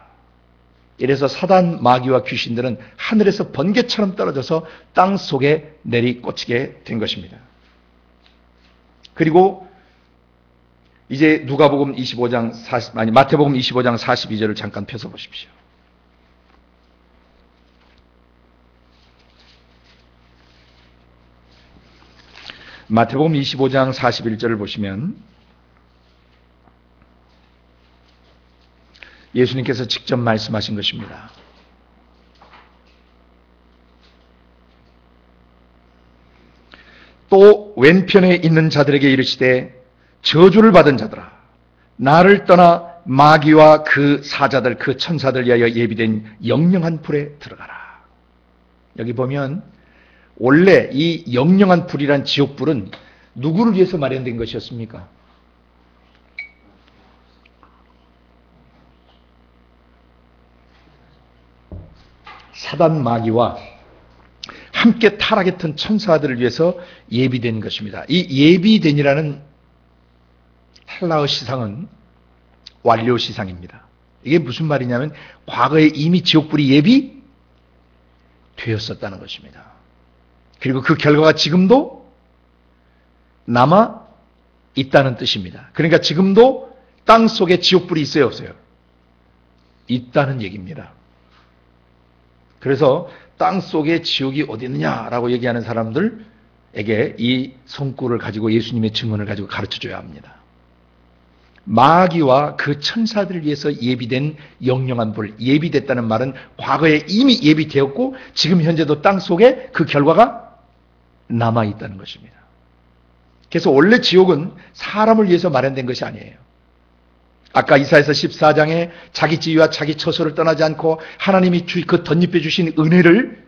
이래서 사단, 마귀와 귀신들은 하늘에서 번개처럼 떨어져서 땅 속에 내리꽂히게 된 것입니다. 그리고 이제 누가복음 25장 마태복음 25장 42절을 잠깐 펴서 보십시오. 마태복음 25장 41절을 보시면 예수님께서 직접 말씀하신 것입니다. 또 왼편에 있는 자들에게 이르시되 저주를 받은 자들아 나를 떠나 마귀와 그 사자들 그 천사들 위하여 예비된 영영한 불에 들어가라. 여기 보면 원래 이 영영한 불이란 지옥불은 누구를 위해서 마련된 것이었습니까? 사단 마귀와 함께 타락했던 천사들을 위해서 예비된 것입니다. 이 예비된이라는 헬라어 시상은 완료 시상입니다. 이게 무슨 말이냐면 과거에 이미 지옥불이 예비되었었다는 것입니다. 그리고 그 결과가 지금도 남아 있다는 뜻입니다. 그러니까 지금도 땅 속에 지옥불이 있어요, 없어요? 있다는 얘기입니다. 그래서 땅 속에 지옥이 어디 있느냐라고 얘기하는 사람들에게 이 성구를 가지고 예수님의 증언을 가지고 가르쳐줘야 합니다. 마귀와 그 천사들을 위해서 예비된 영영한 불, 예비됐다는 말은 과거에 이미 예비되었고 지금 현재도 땅 속에 그 결과가 남아있다는 것입니다. 그래서 원래 지옥은 사람을 위해서 마련된 것이 아니에요. 아까 이사야서 14장에 자기 지위와 자기 처소를 떠나지 않고 하나님이 그 덧입혀 주신 은혜를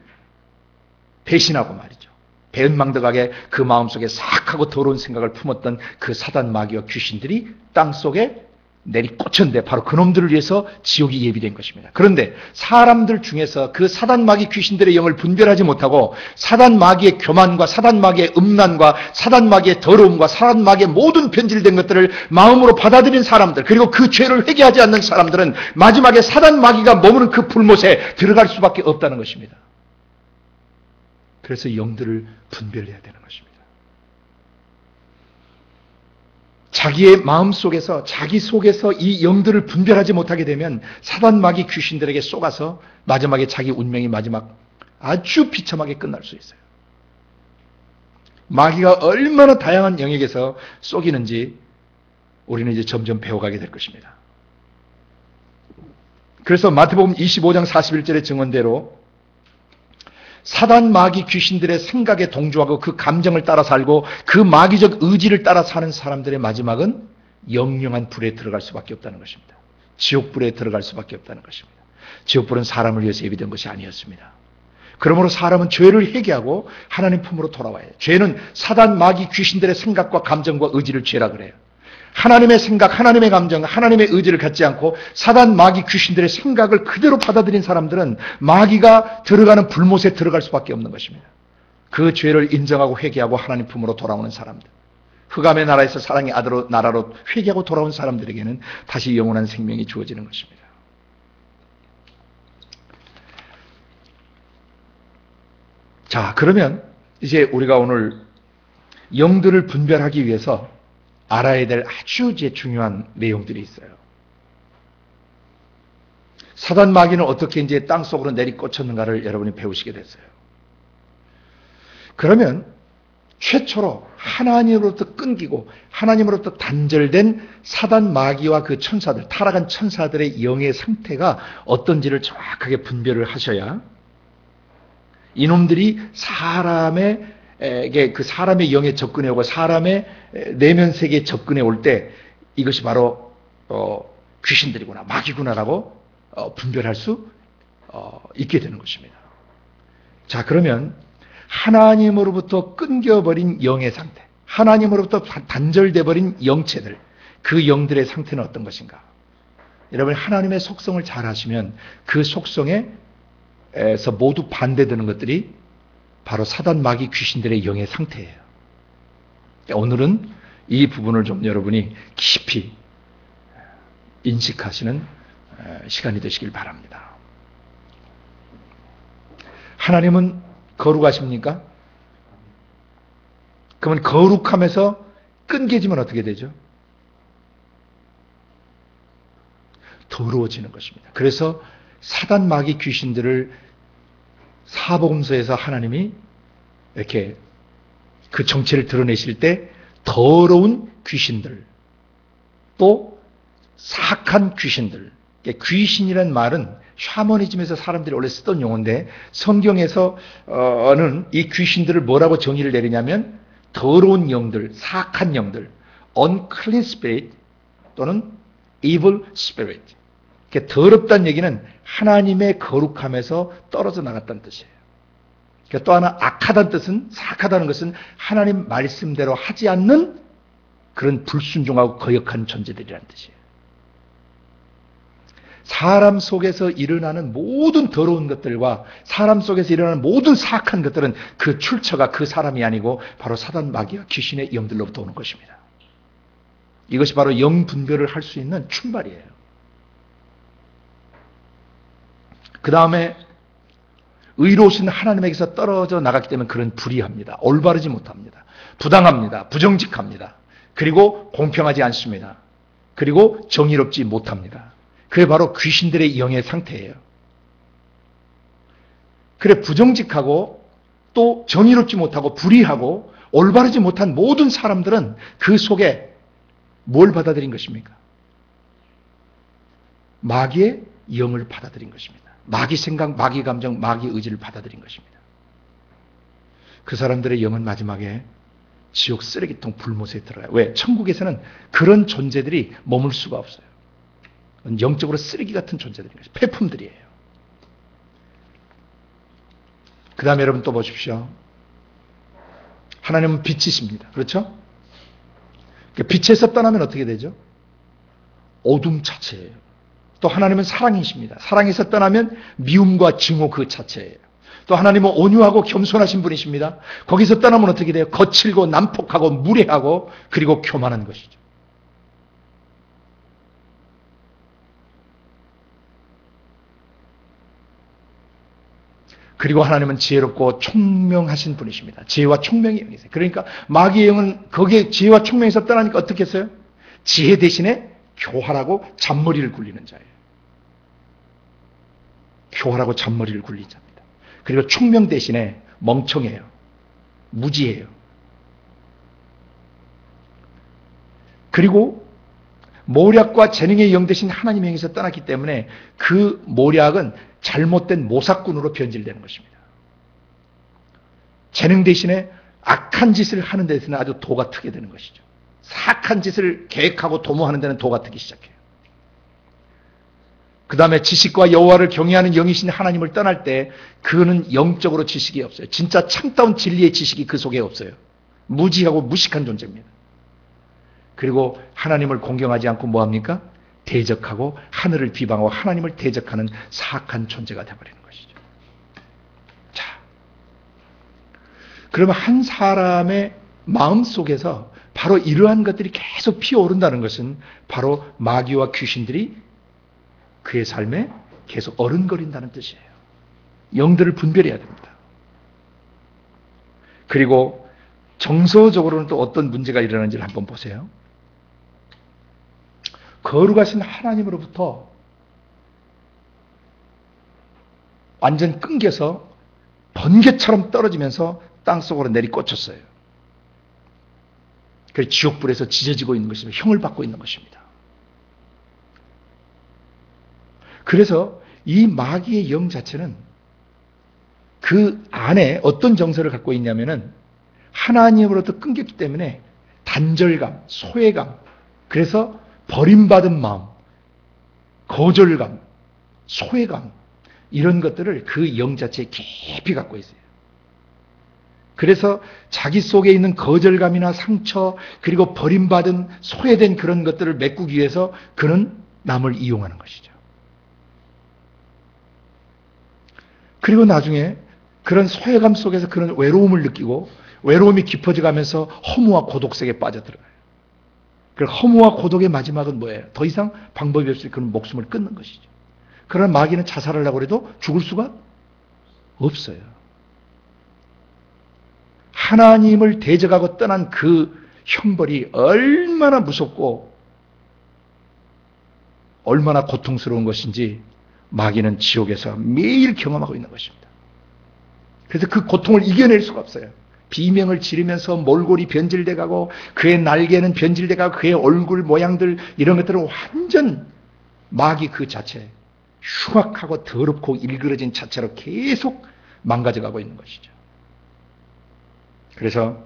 배신하고 말이죠. 배은망덕하게 그 마음속에 사악하고 더러운 생각을 품었던 그 사단 마귀와 귀신들이 땅속에 내리꽂혔는데 바로 그놈들을 위해서 지옥이 예비된 것입니다. 그런데 사람들 중에서 그 사단 마귀 귀신들의 영을 분별하지 못하고 사단 마귀의 교만과 사단 마귀의 음란과 사단 마귀의 더러움과 사단 마귀의 모든 변질된 것들을 마음으로 받아들인 사람들 그리고 그 죄를 회개하지 않는 사람들은 마지막에 사단 마귀가 머무는 그 불못에 들어갈 수밖에 없다는 것입니다. 그래서 영들을 분별해야 되는 것입니다. 자기의 마음속에서 자기 속에서 이 영들을 분별하지 못하게 되면 사단 마귀 귀신들에게 쏘가서 마지막에 자기 운명이 마지막 아주 비참하게 끝날 수 있어요. 마귀가 얼마나 다양한 영역에서 쏘기는지 우리는 이제 점점 배워가게 될 것입니다. 그래서 마태복음 25장 41절의 증언대로 사단 마귀 귀신들의 생각에 동조하고 그 감정을 따라 살고 그 마귀적 의지를 따라 사는 사람들의 마지막은 영영한 불에 들어갈 수밖에 없다는 것입니다. 지옥불에 들어갈 수밖에 없다는 것입니다. 지옥불은 사람을 위해서 예비된 것이 아니었습니다. 그러므로 사람은 죄를 회개하고 하나님 품으로 돌아와야 해요. 죄는 사단 마귀 귀신들의 생각과 감정과 의지를 죄라 그래요. 하나님의 생각, 하나님의 감정, 하나님의 의지를 갖지 않고 사단 마귀 귀신들의 생각을 그대로 받아들인 사람들은 마귀가 들어가는 불못에 들어갈 수밖에 없는 것입니다. 그 죄를 인정하고 회개하고 하나님 품으로 돌아오는 사람들, 흑암의 나라에서 사랑의 아들로 나라로 회개하고 돌아온 사람들에게는 다시 영원한 생명이 주어지는 것입니다. 자, 그러면 이제 우리가 오늘 영들을 분별하기 위해서 알아야 될 아주 이제 중요한 내용들이 있어요. 사단 마귀는 어떻게 이제 땅 속으로 내리꽂혔는가를 여러분이 배우시게 됐어요. 그러면 최초로 하나님으로부터 끊기고 하나님으로부터 단절된 사단 마귀와 그 천사들, 타락한 천사들의 영의 상태가 어떤지를 정확하게 분별을 하셔야 이놈들이 사람에게 그 사람의 영에 접근해 오고 사람의 내면 세계에 접근해 올 때 이것이 바로 귀신들이구나, 마귀구나라고 분별할 수 있게 되는 것입니다. 자, 그러면 하나님으로부터 끊겨버린 영의 상태, 하나님으로부터 단절돼 버린 영체들, 그 영들의 상태는 어떤 것인가? 여러분, 하나님의 속성을 잘 아시면 그 속성에서 모두 반대되는 것들이 바로 사단 마귀 귀신들의 영의 상태예요. 오늘은 이 부분을 좀 여러분이 깊이 인식하시는 시간이 되시길 바랍니다. 하나님은 거룩하십니까? 그러면 거룩함에서 끊겨지면 어떻게 되죠? 더러워지는 것입니다. 그래서 사단 마귀 귀신들을 사복음서에서 하나님이 이렇게 그 정체를 드러내실 때 더러운 귀신들, 또 사악한 귀신들, 귀신이란 말은 샤머니즘에서 사람들이 원래 쓰던 용어인데 성경에서는 이 귀신들을 뭐라고 정의를 내리냐면 더러운 영들, 사악한 영들, unclean spirit 또는 evil spirit. 더럽다는 얘기는 하나님의 거룩함에서 떨어져 나갔다는 뜻이에요. 또 하나 악하다는 뜻은, 사악하다는 것은 하나님 말씀대로 하지 않는 그런 불순종하고 거역한 존재들이라는 뜻이에요. 사람 속에서 일어나는 모든 더러운 것들과 사람 속에서 일어나는 모든 사악한 것들은 그 출처가 그 사람이 아니고 바로 사단 마귀와 귀신의 영들로부터 오는 것입니다. 이것이 바로 영 분별을 할 수 있는 출발이에요. 그 다음에 의로우신 하나님에게서 떨어져 나갔기 때문에 그런 불의합니다. 올바르지 못합니다. 부당합니다. 부정직합니다. 그리고 공평하지 않습니다. 그리고 정의롭지 못합니다. 그게 바로 귀신들의 영의 상태예요. 그래, 부정직하고 또 정의롭지 못하고 불의하고 올바르지 못한 모든 사람들은 그 속에 뭘 받아들인 것입니까? 마귀의 영을 받아들인 것입니다. 마귀 생각, 마귀 감정, 마귀 의지를 받아들인 것입니다. 그 사람들의 영은 마지막에 지옥 쓰레기통 불못에 들어가요. 왜? 천국에서는 그런 존재들이 머물 수가 없어요. 영적으로 쓰레기 같은 존재들인 것이죠. 폐품들이에요. 그 다음에 여러분 또 보십시오. 하나님은 빛이십니다. 그렇죠? 빛에서 떠나면 어떻게 되죠? 어둠 자체예요. 또 하나님은 사랑이십니다. 사랑에서 떠나면 미움과 증오 그 자체예요. 또 하나님은 온유하고 겸손하신 분이십니다. 거기서 떠나면 어떻게 돼요? 거칠고 난폭하고 무례하고 그리고 교만한 것이죠. 그리고 하나님은 지혜롭고 총명하신 분이십니다. 지혜와 총명의 영이세요. 그러니까 마귀의 영은 거기에 지혜와 총명에서 떠나니까 어떻게 했어요? 지혜 대신에 교활하고 잔머리를 굴리는 자예요. 교활하고 잔머리를 굴리는 자입니다. 그리고 총명 대신에 멍청해요. 무지해요. 그리고 모략과 재능의 영 대신 하나님의 영에서 떠났기 때문에 그 모략은 잘못된 모사꾼으로 변질되는 것입니다. 재능 대신에 악한 짓을 하는 데서는 아주 도가 트게 되는 것이죠. 사악한 짓을 계획하고 도모하는 데는 도가 트기 시작해요. 그 다음에 지식과 여호와를 경외하는 영이신 하나님을 떠날 때 그는 영적으로 지식이 없어요. 진짜 참다운 진리의 지식이 그 속에 없어요. 무지하고 무식한 존재입니다. 그리고 하나님을 공경하지 않고 뭐합니까? 대적하고 하늘을 비방하고 하나님을 대적하는 사악한 존재가 되어버리는 것이죠. 자, 그러면 한 사람의 마음 속에서 바로 이러한 것들이 계속 피어오른다는 것은 바로 마귀와 귀신들이 그의 삶에 계속 어른거린다는 뜻이에요. 영들을 분별해야 됩니다. 그리고 정서적으로는 또 어떤 문제가 일어나는지를 한번 보세요. 거룩하신 하나님으로부터 완전 끊겨서 번개처럼 떨어지면서 땅속으로 내리꽂혔어요. 그래서 지옥불에서 지져지고 있는 것입니다. 형을 받고 있는 것입니다. 그래서 이 마귀의 영 자체는 그 안에 어떤 정서를 갖고 있냐면은 하나님으로부터 끊겼기 때문에 단절감, 소외감, 그래서 버림받은 마음, 거절감, 소외감, 이런 것들을 그 영 자체에 깊이 갖고 있어요. 그래서 자기 속에 있는 거절감이나 상처, 그리고 버림받은 소외된 그런 것들을 메꾸기 위해서 그는 남을 이용하는 것이죠. 그리고 나중에 그런 소외감 속에서 그런 외로움을 느끼고 외로움이 깊어져 가면서 허무와 고독 속에 빠져들어가요. 그 허무와 고독의 마지막은 뭐예요? 더 이상 방법이 없이 그런 목숨을 끊는 것이죠. 그러나 마귀는 자살하려고 해도 죽을 수가 없어요. 하나님을 대적하고 떠난 그 형벌이 얼마나 무섭고 얼마나 고통스러운 것인지 마귀는 지옥에서 매일 경험하고 있는 것입니다. 그래서 그 고통을 이겨낼 수가 없어요. 비명을 지르면서 몰골이 변질돼 가고 그의 날개는 변질돼 가고 그의 얼굴 모양들 이런 것들은 완전 마귀 그 자체 흉악하고 더럽고 일그러진 자체로 계속 망가져 가고 있는 것이죠. 그래서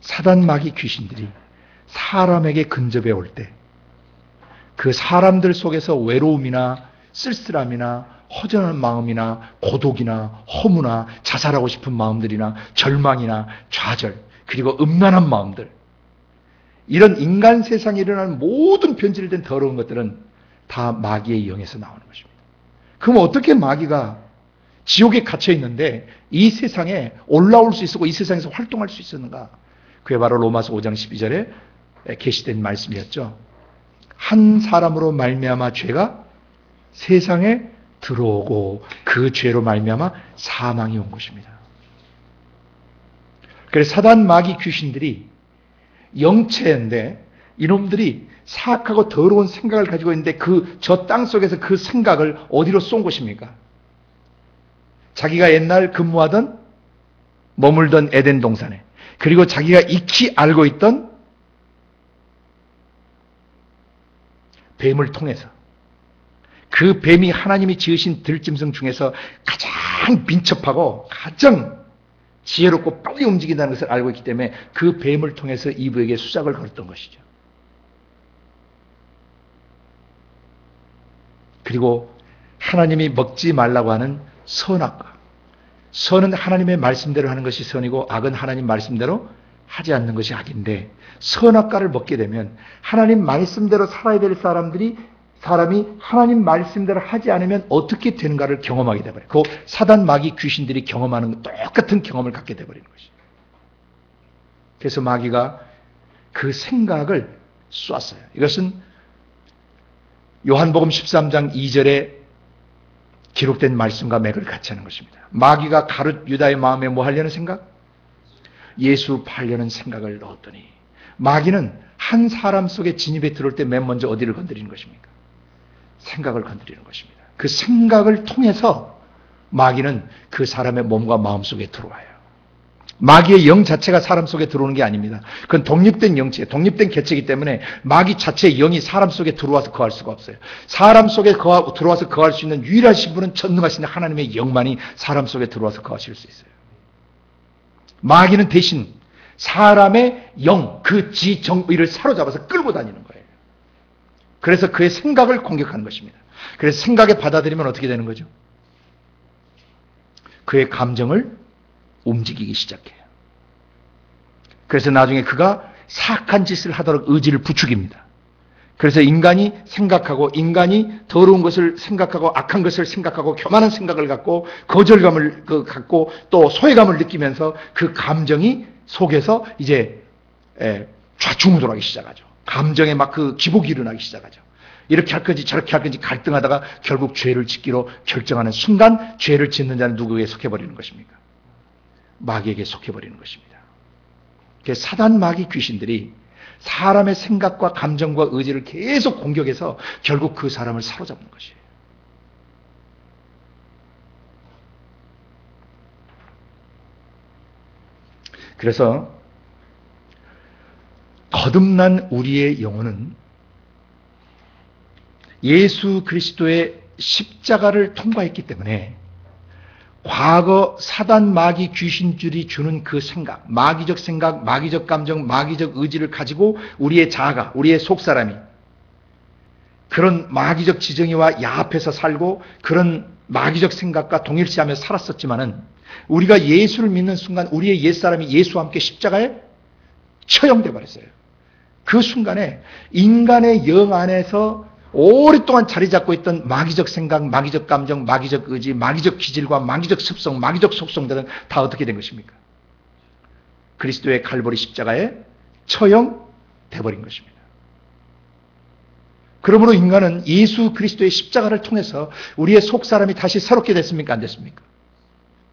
사단 마귀 귀신들이 사람에게 근접해 올 때 그 사람들 속에서 외로움이나 쓸쓸함이나 허전한 마음이나 고독이나 허무나 자살하고 싶은 마음들이나 절망이나 좌절 그리고 음란한 마음들 이런 인간 세상에 일어나는 모든 변질된 더러운 것들은 다 마귀의 영에서 나오는 것입니다. 그럼 어떻게 마귀가 지옥에 갇혀 있는데 이 세상에 올라올 수 있었고 이 세상에서 활동할 수 있었는가? 그게 바로 로마서 5장 12절에 계시된 말씀이었죠. 한 사람으로 말미암아 죄가 세상에 들어오고 그 죄로 말미암아 사망이 온 것입니다. 그래서 사단 마귀 귀신들이 영체인데 이놈들이 사악하고 더러운 생각을 가지고 있는데 저 땅 속에서 그 생각을 어디로 쏜 것입니까? 자기가 옛날 근무하던 머물던 에덴 동산에 그리고 자기가 익히 알고 있던 뱀을 통해서 그 뱀이 하나님이 지으신 들짐승 중에서 가장 민첩하고 가장 지혜롭고 빨리 움직인다는 것을 알고 있기 때문에 그 뱀을 통해서 이브에게 수작을 걸었던 것이죠. 그리고 하나님이 먹지 말라고 하는 선악과 선은 하나님의 말씀대로 하는 것이 선이고 악은 하나님 말씀대로 하지 않는 것이 악인데 선악과를 먹게 되면 하나님 말씀대로 살아야 될 사람이 하나님 말씀대로 하지 않으면 어떻게 되는가를 경험하게 되버려요. 그 사단 마귀 귀신들이 경험하는 똑같은 경험을 갖게 되버리는 것이죠. 그래서 마귀가 그 생각을 쐈어요. 이것은 요한복음 13장 2절에 기록된 말씀과 맥을 같이 하는 것입니다. 마귀가 가룟 유다의 마음에 뭐 하려는 생각? 예수 팔려는 생각을 넣었더니 마귀는 한 사람 속에 진입해 들어올 때 맨 먼저 어디를 건드리는 것입니까? 생각을 건드리는 것입니다. 그 생각을 통해서 마귀는 그 사람의 몸과 마음 속에 들어와요. 마귀의 영 자체가 사람 속에 들어오는 게 아닙니다. 그건 독립된 영체, 독립된 개체이기 때문에 마귀 자체의 영이 사람 속에 들어와서 거할 수가 없어요. 사람 속에 들어와서 거할 수 있는 유일하신 분은 전능하신 하나님의 영만이 사람 속에 들어와서 거하실 수 있어요. 마귀는 대신 사람의 영, 그 지정의를 사로잡아서 끌고 다니는 거예요. 그래서 그의 생각을 공격하는 것입니다. 그래서 생각에 받아들이면 어떻게 되는 거죠? 그의 감정을 움직이기 시작해요. 그래서 나중에 그가 사악한 짓을 하도록 의지를 부추깁니다. 그래서 인간이 생각하고, 인간이 더러운 것을 생각하고, 악한 것을 생각하고, 교만한 생각을 갖고, 거절감을 갖고, 또 소외감을 느끼면서 그 감정이 속에서 이제 좌충우돌하기 시작하죠. 감정에 막 그 기복이 일어나기 시작하죠. 이렇게 할 건지 저렇게 할 건지 갈등하다가 결국 죄를 짓기로 결정하는 순간 죄를 짓는 자는 누구에게 속해버리는 것입니까? 마귀에게 속해버리는 것입니다. 사단 마귀 귀신들이 사람의 생각과 감정과 의지를 계속 공격해서 결국 그 사람을 사로잡는 것이에요. 그래서 거듭난 우리의 영혼은 예수 그리스도의 십자가를 통과했기 때문에 과거 사단 마귀 귀신들이 주는 그 생각, 마귀적 감정, 마귀적 의지를 가지고 우리의 자아가, 우리의 속사람이 그런 마귀적 지정의와 야합해서 살고 그런 마귀적 생각과 동일시하며 살았었지만은 우리가 예수를 믿는 순간 우리의 옛사람이 예수와 함께 십자가에 처형돼 버렸어요. 그 순간에 인간의 영 안에서 오랫동안 자리 잡고 있던 마귀적 생각, 마귀적 감정, 마귀적 의지, 마귀적 기질과 마귀적 습성, 마귀적 속성들은 다 어떻게 된 것입니까? 그리스도의 칼보리 십자가에 처형돼 버린 것입니다. 그러므로 인간은 예수 그리스도의 십자가를 통해서 우리의 속사람이 다시 새롭게 됐습니까? 안 됐습니까?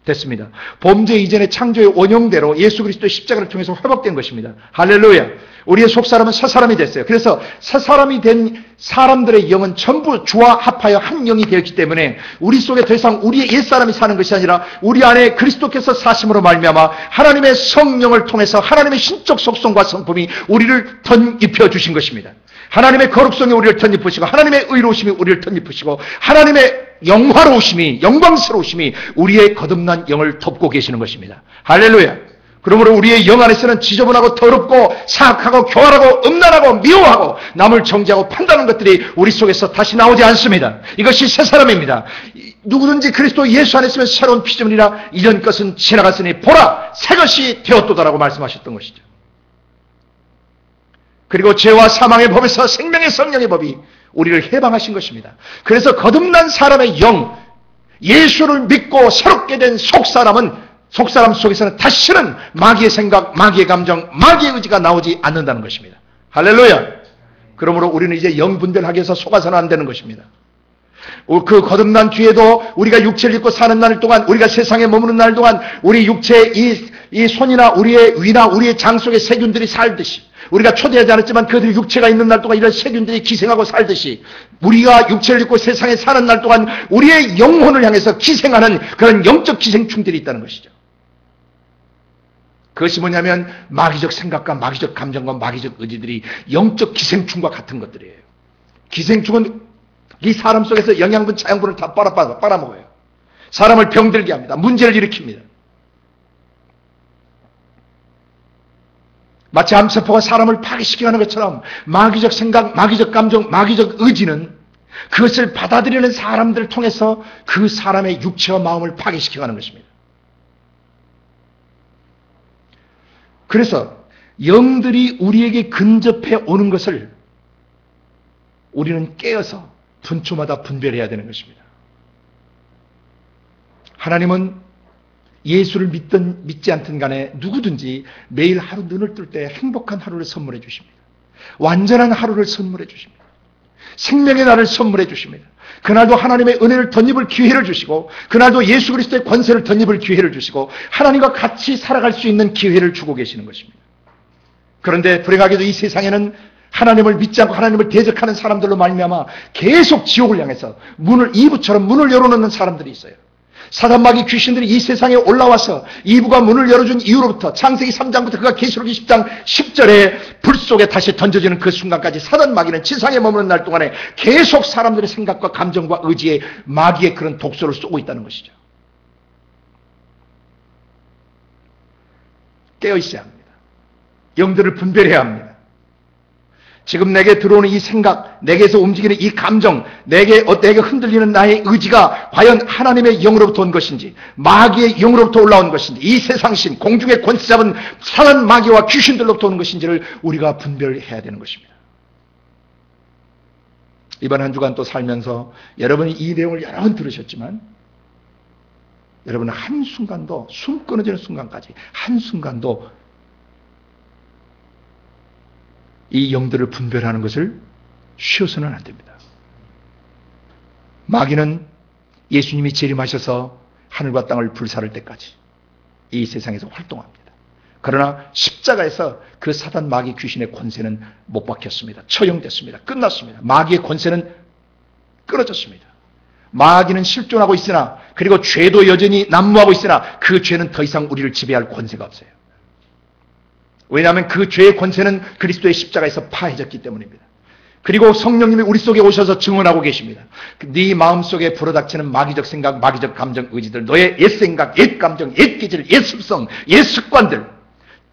됐습니다. 범죄 이전의 창조의 원형대로 예수 그리스도의 십자가를 통해서 회복된 것입니다. 할렐루야. 우리의 속사람은 새 사람이 됐어요. 그래서 새 사람이 된 사람들의 영은 전부 주와 합하여 한 영이 되었기 때문에 우리 속에 더 이상 우리의 옛사람이 사는 것이 아니라 우리 안에 그리스도께서 사심으로 말미암아 하나님의 성령을 통해서 하나님의 신적 속성과 성품이 우리를 덧입혀 주신 것입니다. 하나님의 거룩성이 우리를 덧입으시고 하나님의 의로우심이 우리를 덧입으시고 하나님의 영화로우심이, 영광스러우심이 우리의 거듭난 영을 덮고 계시는 것입니다. 할렐루야. 그러므로 우리의 영 안에서는 지저분하고 더럽고 사악하고 교활하고 음란하고 미워하고 남을 정죄하고 판단하는 것들이 우리 속에서 다시 나오지 않습니다. 이것이 새 사람입니다. 누구든지 그리스도 예수 안에 있으면 새로운 피조물이라 이전 것은 지나갔으니 보라 새 것이 되었도다라고 말씀하셨던 것이죠. 그리고 죄와 사망의 법에서 생명의 성령의 법이 우리를 해방하신 것입니다. 그래서 거듭난 사람의 영, 예수를 믿고 새롭게 된 속사람 속에서는 다시는 마귀의 생각, 마귀의 감정, 마귀의 의지가 나오지 않는다는 것입니다. 할렐루야. 그러므로 우리는 이제 영분별하게 해서 속아서는 안 되는 것입니다. 그 거듭난 뒤에도 우리가 육체를 입고 사는 날 동안, 우리가 세상에 머무는 날 동안 우리 육체의 이 손이나 우리의 위나 우리의 장 속에 세균들이 살듯이, 우리가 초대하지 않았지만 그들이 육체가 있는 날 동안 이런 세균들이 기생하고 살듯이 우리가 육체를 입고 세상에 사는 날 동안 우리의 영혼을 향해서 기생하는 그런 영적 기생충들이 있다는 것이죠. 그것이 뭐냐면 마귀적 생각과 마귀적 감정과 마귀적 의지들이 영적 기생충과 같은 것들이에요. 기생충은 이 사람 속에서 영양분, 자양분을 다 빨아먹어요. 사람을 병들게 합니다. 문제를 일으킵니다. 마치 암세포가 사람을 파괴시키는 것처럼 마귀적 생각, 마귀적 감정, 마귀적 의지는 그것을 받아들이는 사람들을 통해서 그 사람의 육체와 마음을 파괴시켜가는 것입니다. 그래서 영들이 우리에게 근접해 오는 것을 우리는 깨어서 분초마다 분별해야 되는 것입니다. 하나님은 예수를 믿든 믿지 않든 간에 누구든지 매일 하루 눈을 뜰 때 행복한 하루를 선물해 주십니다. 완전한 하루를 선물해 주십니다. 생명의 날을 선물해 주십니다. 그날도 하나님의 은혜를 덧입을 기회를 주시고 그날도 예수 그리스도의 권세를 덧입을 기회를 주시고 하나님과 같이 살아갈 수 있는 기회를 주고 계시는 것입니다. 그런데 불행하게도 이 세상에는 하나님을 믿지 않고 하나님을 대적하는 사람들로 말미암아 계속 지옥을 향해서 이부처럼 문을 열어놓는 사람들이 있어요. 사단 마귀 귀신들이 이 세상에 올라와서 이브가 문을 열어준 이후로부터 창세기 3장부터 그가 계시록 20장 10절에 불 속에 다시 던져지는 그 순간까지 사단 마귀는 지상에 머무는 날 동안에 계속 사람들의 생각과 감정과 의지에 마귀의 그런 독소를 쏘고 있다는 것이죠. 깨어 있어야 합니다. 영들을 분별해야 합니다. 지금 내게 들어오는 이 생각, 내게서 움직이는 이 감정, 내게 흔들리는 나의 의지가 과연 하나님의 영으로부터 온 것인지, 마귀의 영으로부터 올라온 것인지, 이 세상신, 공중의 권세 잡은 사단 마귀와 귀신들로부터 오는 것인지를 우리가 분별해야 되는 것입니다. 이번 한 주간 또 살면서 여러분이 이 내용을 여러 번 들으셨지만 여러분은 한순간도, 숨 끊어지는 순간까지 한순간도 이 영들을 분별하는 것을 쉬어서는 안 됩니다. 마귀는 예수님이 재림하셔서 하늘과 땅을 불사를 때까지 이 세상에서 활동합니다. 그러나 십자가에서 그 사단 마귀 귀신의 권세는 못 박혔습니다. 처형됐습니다. 끝났습니다. 마귀의 권세는 끊어졌습니다. 마귀는 실존하고 있으나, 그리고 죄도 여전히 난무하고 있으나 그 죄는 더 이상 우리를 지배할 권세가 없어요. 왜냐하면 그 죄의 권세는 그리스도의 십자가에서 파해졌기 때문입니다. 그리고 성령님이 우리 속에 오셔서 증언하고 계십니다. 네 마음속에 불어닥치는 마귀적 생각, 마귀적 감정, 의지들, 너의 옛 생각, 옛 감정, 옛 기질, 옛 습성, 옛 습관들,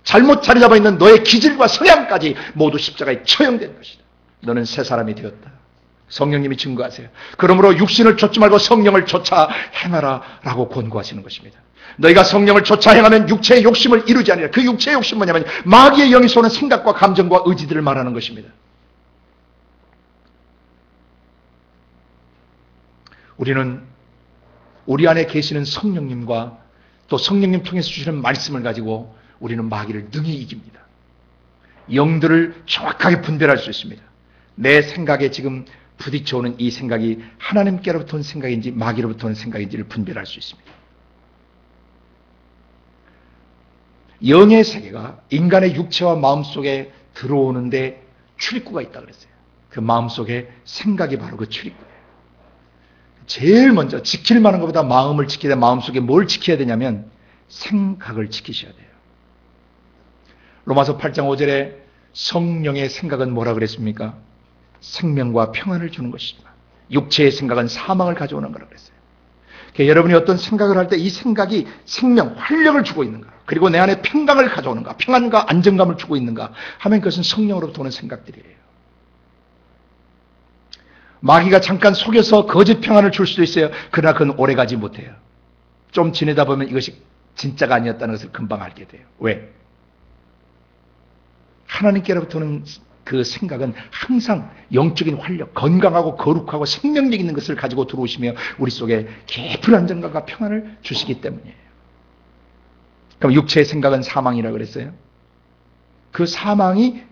잘못 자리 잡아 있는 너의 기질과 성향까지 모두 십자가에 처형된 것이다. 너는 새 사람이 되었다. 성령님이 증거하세요. 그러므로 육신을 좇지 말고 성령을 좇아 행하라 라고 권고하시는 것입니다. 너희가 성령을 좇아 행하면 육체의 욕심을 이루지 아니라, 그 육체의 욕심 뭐냐면 마귀의 영이 쏘는 생각과 감정과 의지들을 말하는 것입니다. 우리는 우리 안에 계시는 성령님과 또 성령님 통해서 주시는 말씀을 가지고 우리는 마귀를 능히 이깁니다. 영들을 정확하게 분별할 수 있습니다. 내 생각에 지금 부딪혀오는 이 생각이 하나님께로부터 온 생각인지 마귀로부터 온 생각인지를 분별할 수 있습니다. 영의 세계가 인간의 육체와 마음속에 들어오는데 출입구가 있다고 그랬어요. 그 마음속에 생각이 바로 그 출입구예요. 제일 먼저 지킬 만한 것보다 마음을 지켜야 돼. 마음속에 뭘 지켜야 되냐면 생각을 지키셔야 돼요. 로마서 8장 5절에 성령의 생각은 뭐라 그랬습니까? 생명과 평안을 주는 것이지만 육체의 생각은 사망을 가져오는 거라고 그랬어요. 그러니까 여러분이 어떤 생각을 할 때 이 생각이 생명, 활력을 주고 있는가, 그리고 내 안에 평강을 가져오는가, 평안과 안정감을 주고 있는가 하면 그것은 성령으로부터 오는 생각들이에요. 마귀가 잠깐 속여서 거짓 평안을 줄 수도 있어요. 그러나 그건 오래가지 못해요. 좀 지내다 보면 이것이 진짜가 아니었다는 것을 금방 알게 돼요. 왜? 하나님께로부터 오는 그 생각은 항상 영적인 활력, 건강하고 거룩하고 생명력 있는 것을 가지고 들어오시며 우리 속에 깊은 안정감과 평안을 주시기 때문이에요. 그럼 육체의 생각은 사망이라고 그랬어요. 그 사망은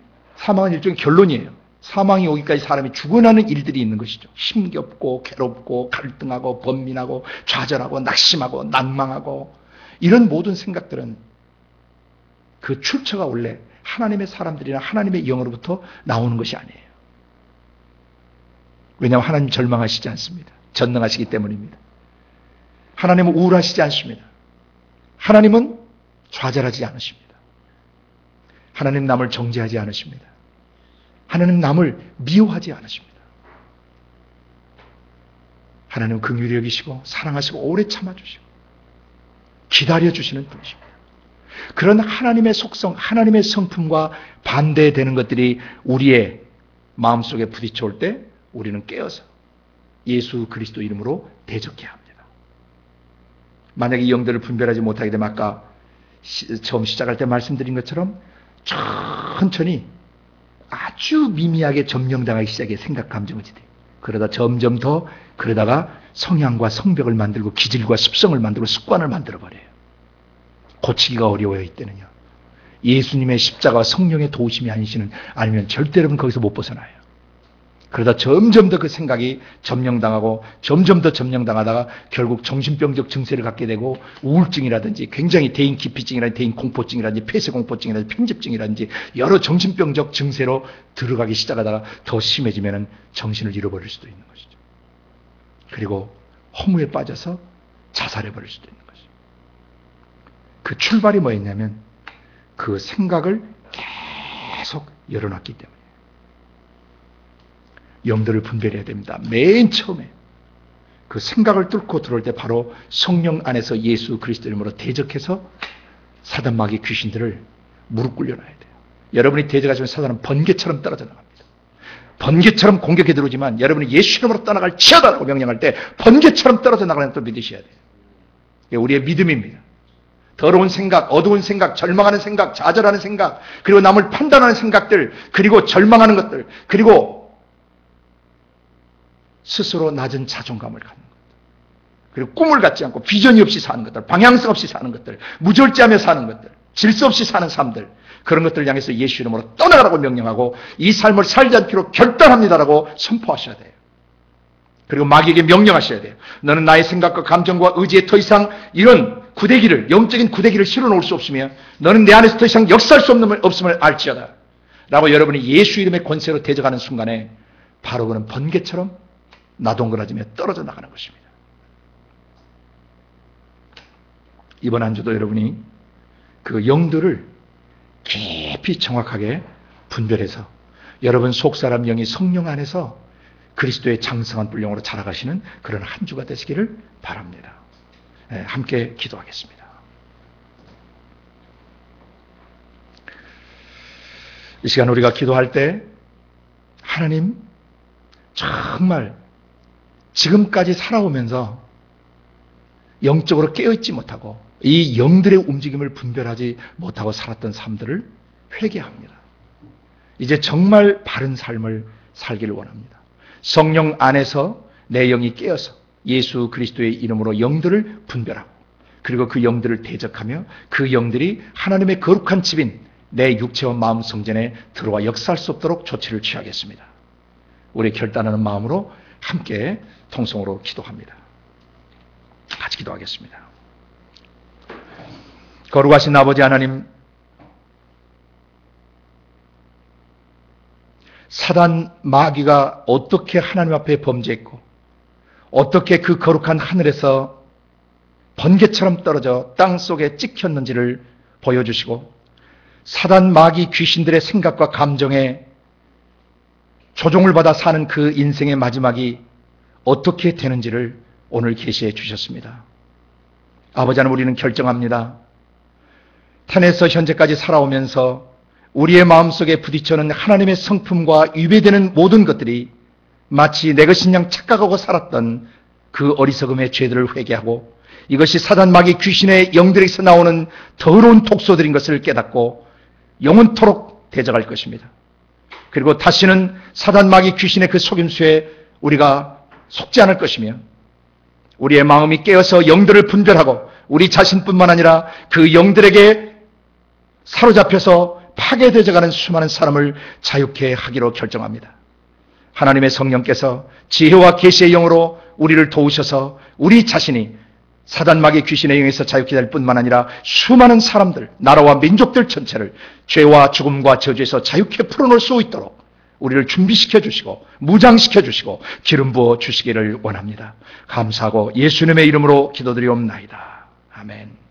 일종의 결론이에요. 사망이 오기까지 사람이 죽어나는 일들이 있는 것이죠. 힘겹고 괴롭고 갈등하고 번민하고 좌절하고 낙심하고 낭망하고 이런 모든 생각들은 그 출처가 원래 하나님의 사람들이나 하나님의 영으로부터 나오는 것이 아니에요. 왜냐하면 하나님 절망하시지 않습니다. 전능하시기 때문입니다. 하나님은 우울하시지 않습니다. 하나님은 좌절하지 않으십니다. 하나님 남을 정죄하지 않으십니다. 하나님 남을 미워하지 않으십니다. 하나님은 긍휼히 여기시고 사랑하시고 오래 참아주시고 기다려주시는 분이십니다. 그런 하나님의 속성, 하나님의 성품과 반대되는 것들이 우리의 마음속에 부딪혀올 때 우리는 깨어서 예수 그리스도 이름으로 대적해야 합니다. 만약에 이 영들을 분별하지 못하게 되면 아까 처음 시작할 때 말씀드린 것처럼 천천히 아주 미미하게 점령당하기 시작해 생각, 감정, 의지들. 그러다 점점 더 그러다가 성향과 성벽을 만들고 기질과 습성을 만들고 습관을 만들어버려요. 고치기가 어려워요. 이때는요. 예수님의 십자가와 성령의 도우심이 아니면 절대 여러분 거기서 못 벗어나요. 그러다 점점 더 그 생각이 점령당하고 점점 더 점령당하다가 결국 정신병적 증세를 갖게 되고 우울증이라든지 굉장히 대인 기피증이라든지 대인 공포증이라든지 폐쇄공포증이라든지 편집증이라든지 여러 정신병적 증세로 들어가기 시작하다가 더 심해지면 정신을 잃어버릴 수도 있는 것이죠. 그리고 허무에 빠져서 자살해버릴 수도 있는 것이죠. 그 출발이 뭐였냐면 그 생각을 계속 열어놨기 때문에 영들을 분별해야 됩니다. 맨 처음에 그 생각을 뚫고 들어올 때 바로 성령 안에서 예수 그리스도 이름으로 대적해서 사단 마귀 귀신들을 무릎 꿇려놔야 돼요. 여러분이 대적하시면 사단은 번개처럼 떨어져 나갑니다. 번개처럼 공격해 들어오지만 여러분이 예수 이름으로 떠나갈 치하다라고 명령할 때 번개처럼 떨어져 나가는 또 믿으셔야 돼요. 이게 우리의 믿음입니다. 더러운 생각, 어두운 생각, 절망하는 생각, 좌절하는 생각, 그리고 남을 판단하는 생각들, 그리고 절망하는 것들, 그리고 스스로 낮은 자존감을 갖는 것들, 그리고 꿈을 갖지 않고 비전이 없이 사는 것들, 방향성 없이 사는 것들, 무절제하며 사는 것들, 질서 없이 사는 삶들, 그런 것들을 향해서 예수 이름으로 떠나가라고 명령하고 이 삶을 살지 않기로 결단합니다라고 선포하셔야 돼요. 그리고 마귀에게 명령하셔야 돼요. 너는 나의 생각과 감정과 의지에 더 이상 이런 구대기를, 영적인 구대기를 실어놓을 수 없으며 너는 내 안에서 더 이상 역사할 수 없음을 알지어다 라고 여러분이 예수 이름의 권세로 대적하는 순간에 바로 그는 번개처럼 나동그라지며 떨어져 나가는 것입니다. 이번 한 주도 여러분이 그 영들을 깊이 정확하게 분별해서 여러분 속사람 영이 성령 안에서 그리스도의 장성한 뿔령으로 자라가시는 그런 한 주가 되시기를 바랍니다. 함께 기도하겠습니다. 이 시간 우리가 기도할 때 하나님 정말 지금까지 살아오면서 영적으로 깨어있지 못하고 이 영들의 움직임을 분별하지 못하고 살았던 삶들을 회개합니다. 이제 정말 바른 삶을 살기를 원합니다. 성령 안에서 내 영이 깨어서 예수 그리스도의 이름으로 영들을 분별하고 그리고 그 영들을 대적하며 그 영들이 하나님의 거룩한 집인 내 육체와 마음 성전에 들어와 역사할 수 없도록 조치를 취하겠습니다. 우리 결단하는 마음으로 함께 통성으로 기도합니다. 같이 기도하겠습니다. 거룩하신 아버지 하나님, 사단 마귀가 어떻게 하나님 앞에 범죄했고 어떻게 그 거룩한 하늘에서 번개처럼 떨어져 땅속에 찍혔는지를 보여주시고 사단 마귀 귀신들의 생각과 감정에 조종을 받아 사는 그 인생의 마지막이 어떻게 되는지를 오늘 계시해 주셨습니다. 아버지 하나님, 우리는 결정합니다. 태에서 현재까지 살아오면서 우리의 마음속에 부딪혀는 하나님의 성품과 위배되는 모든 것들이 마치 내 것인 양 착각하고 살았던 그 어리석음의 죄들을 회개하고 이것이 사단 마귀 귀신의 영들에서 나오는 더러운 독소들인 것을 깨닫고 영원토록 대적할 것입니다. 그리고 다시는 사단 마귀 귀신의 그 속임수에 우리가 속지 않을 것이며 우리의 마음이 깨어서 영들을 분별하고 우리 자신뿐만 아니라 그 영들에게 사로잡혀서 파괴되어가는 수많은 사람을 자유케 하기로 결정합니다. 하나님의 성령께서 지혜와 계시의 영으로 우리를 도우셔서 우리 자신이 사단 마귀 귀신의 영에서 자유케 될 뿐만 아니라 수많은 사람들, 나라와 민족들 전체를 죄와 죽음과 저주에서 자유케 풀어놓을 수 있도록 우리를 준비시켜 주시고 무장시켜 주시고 기름 부어 주시기를 원합니다. 감사하고 예수님의 이름으로 기도드리옵나이다. 아멘.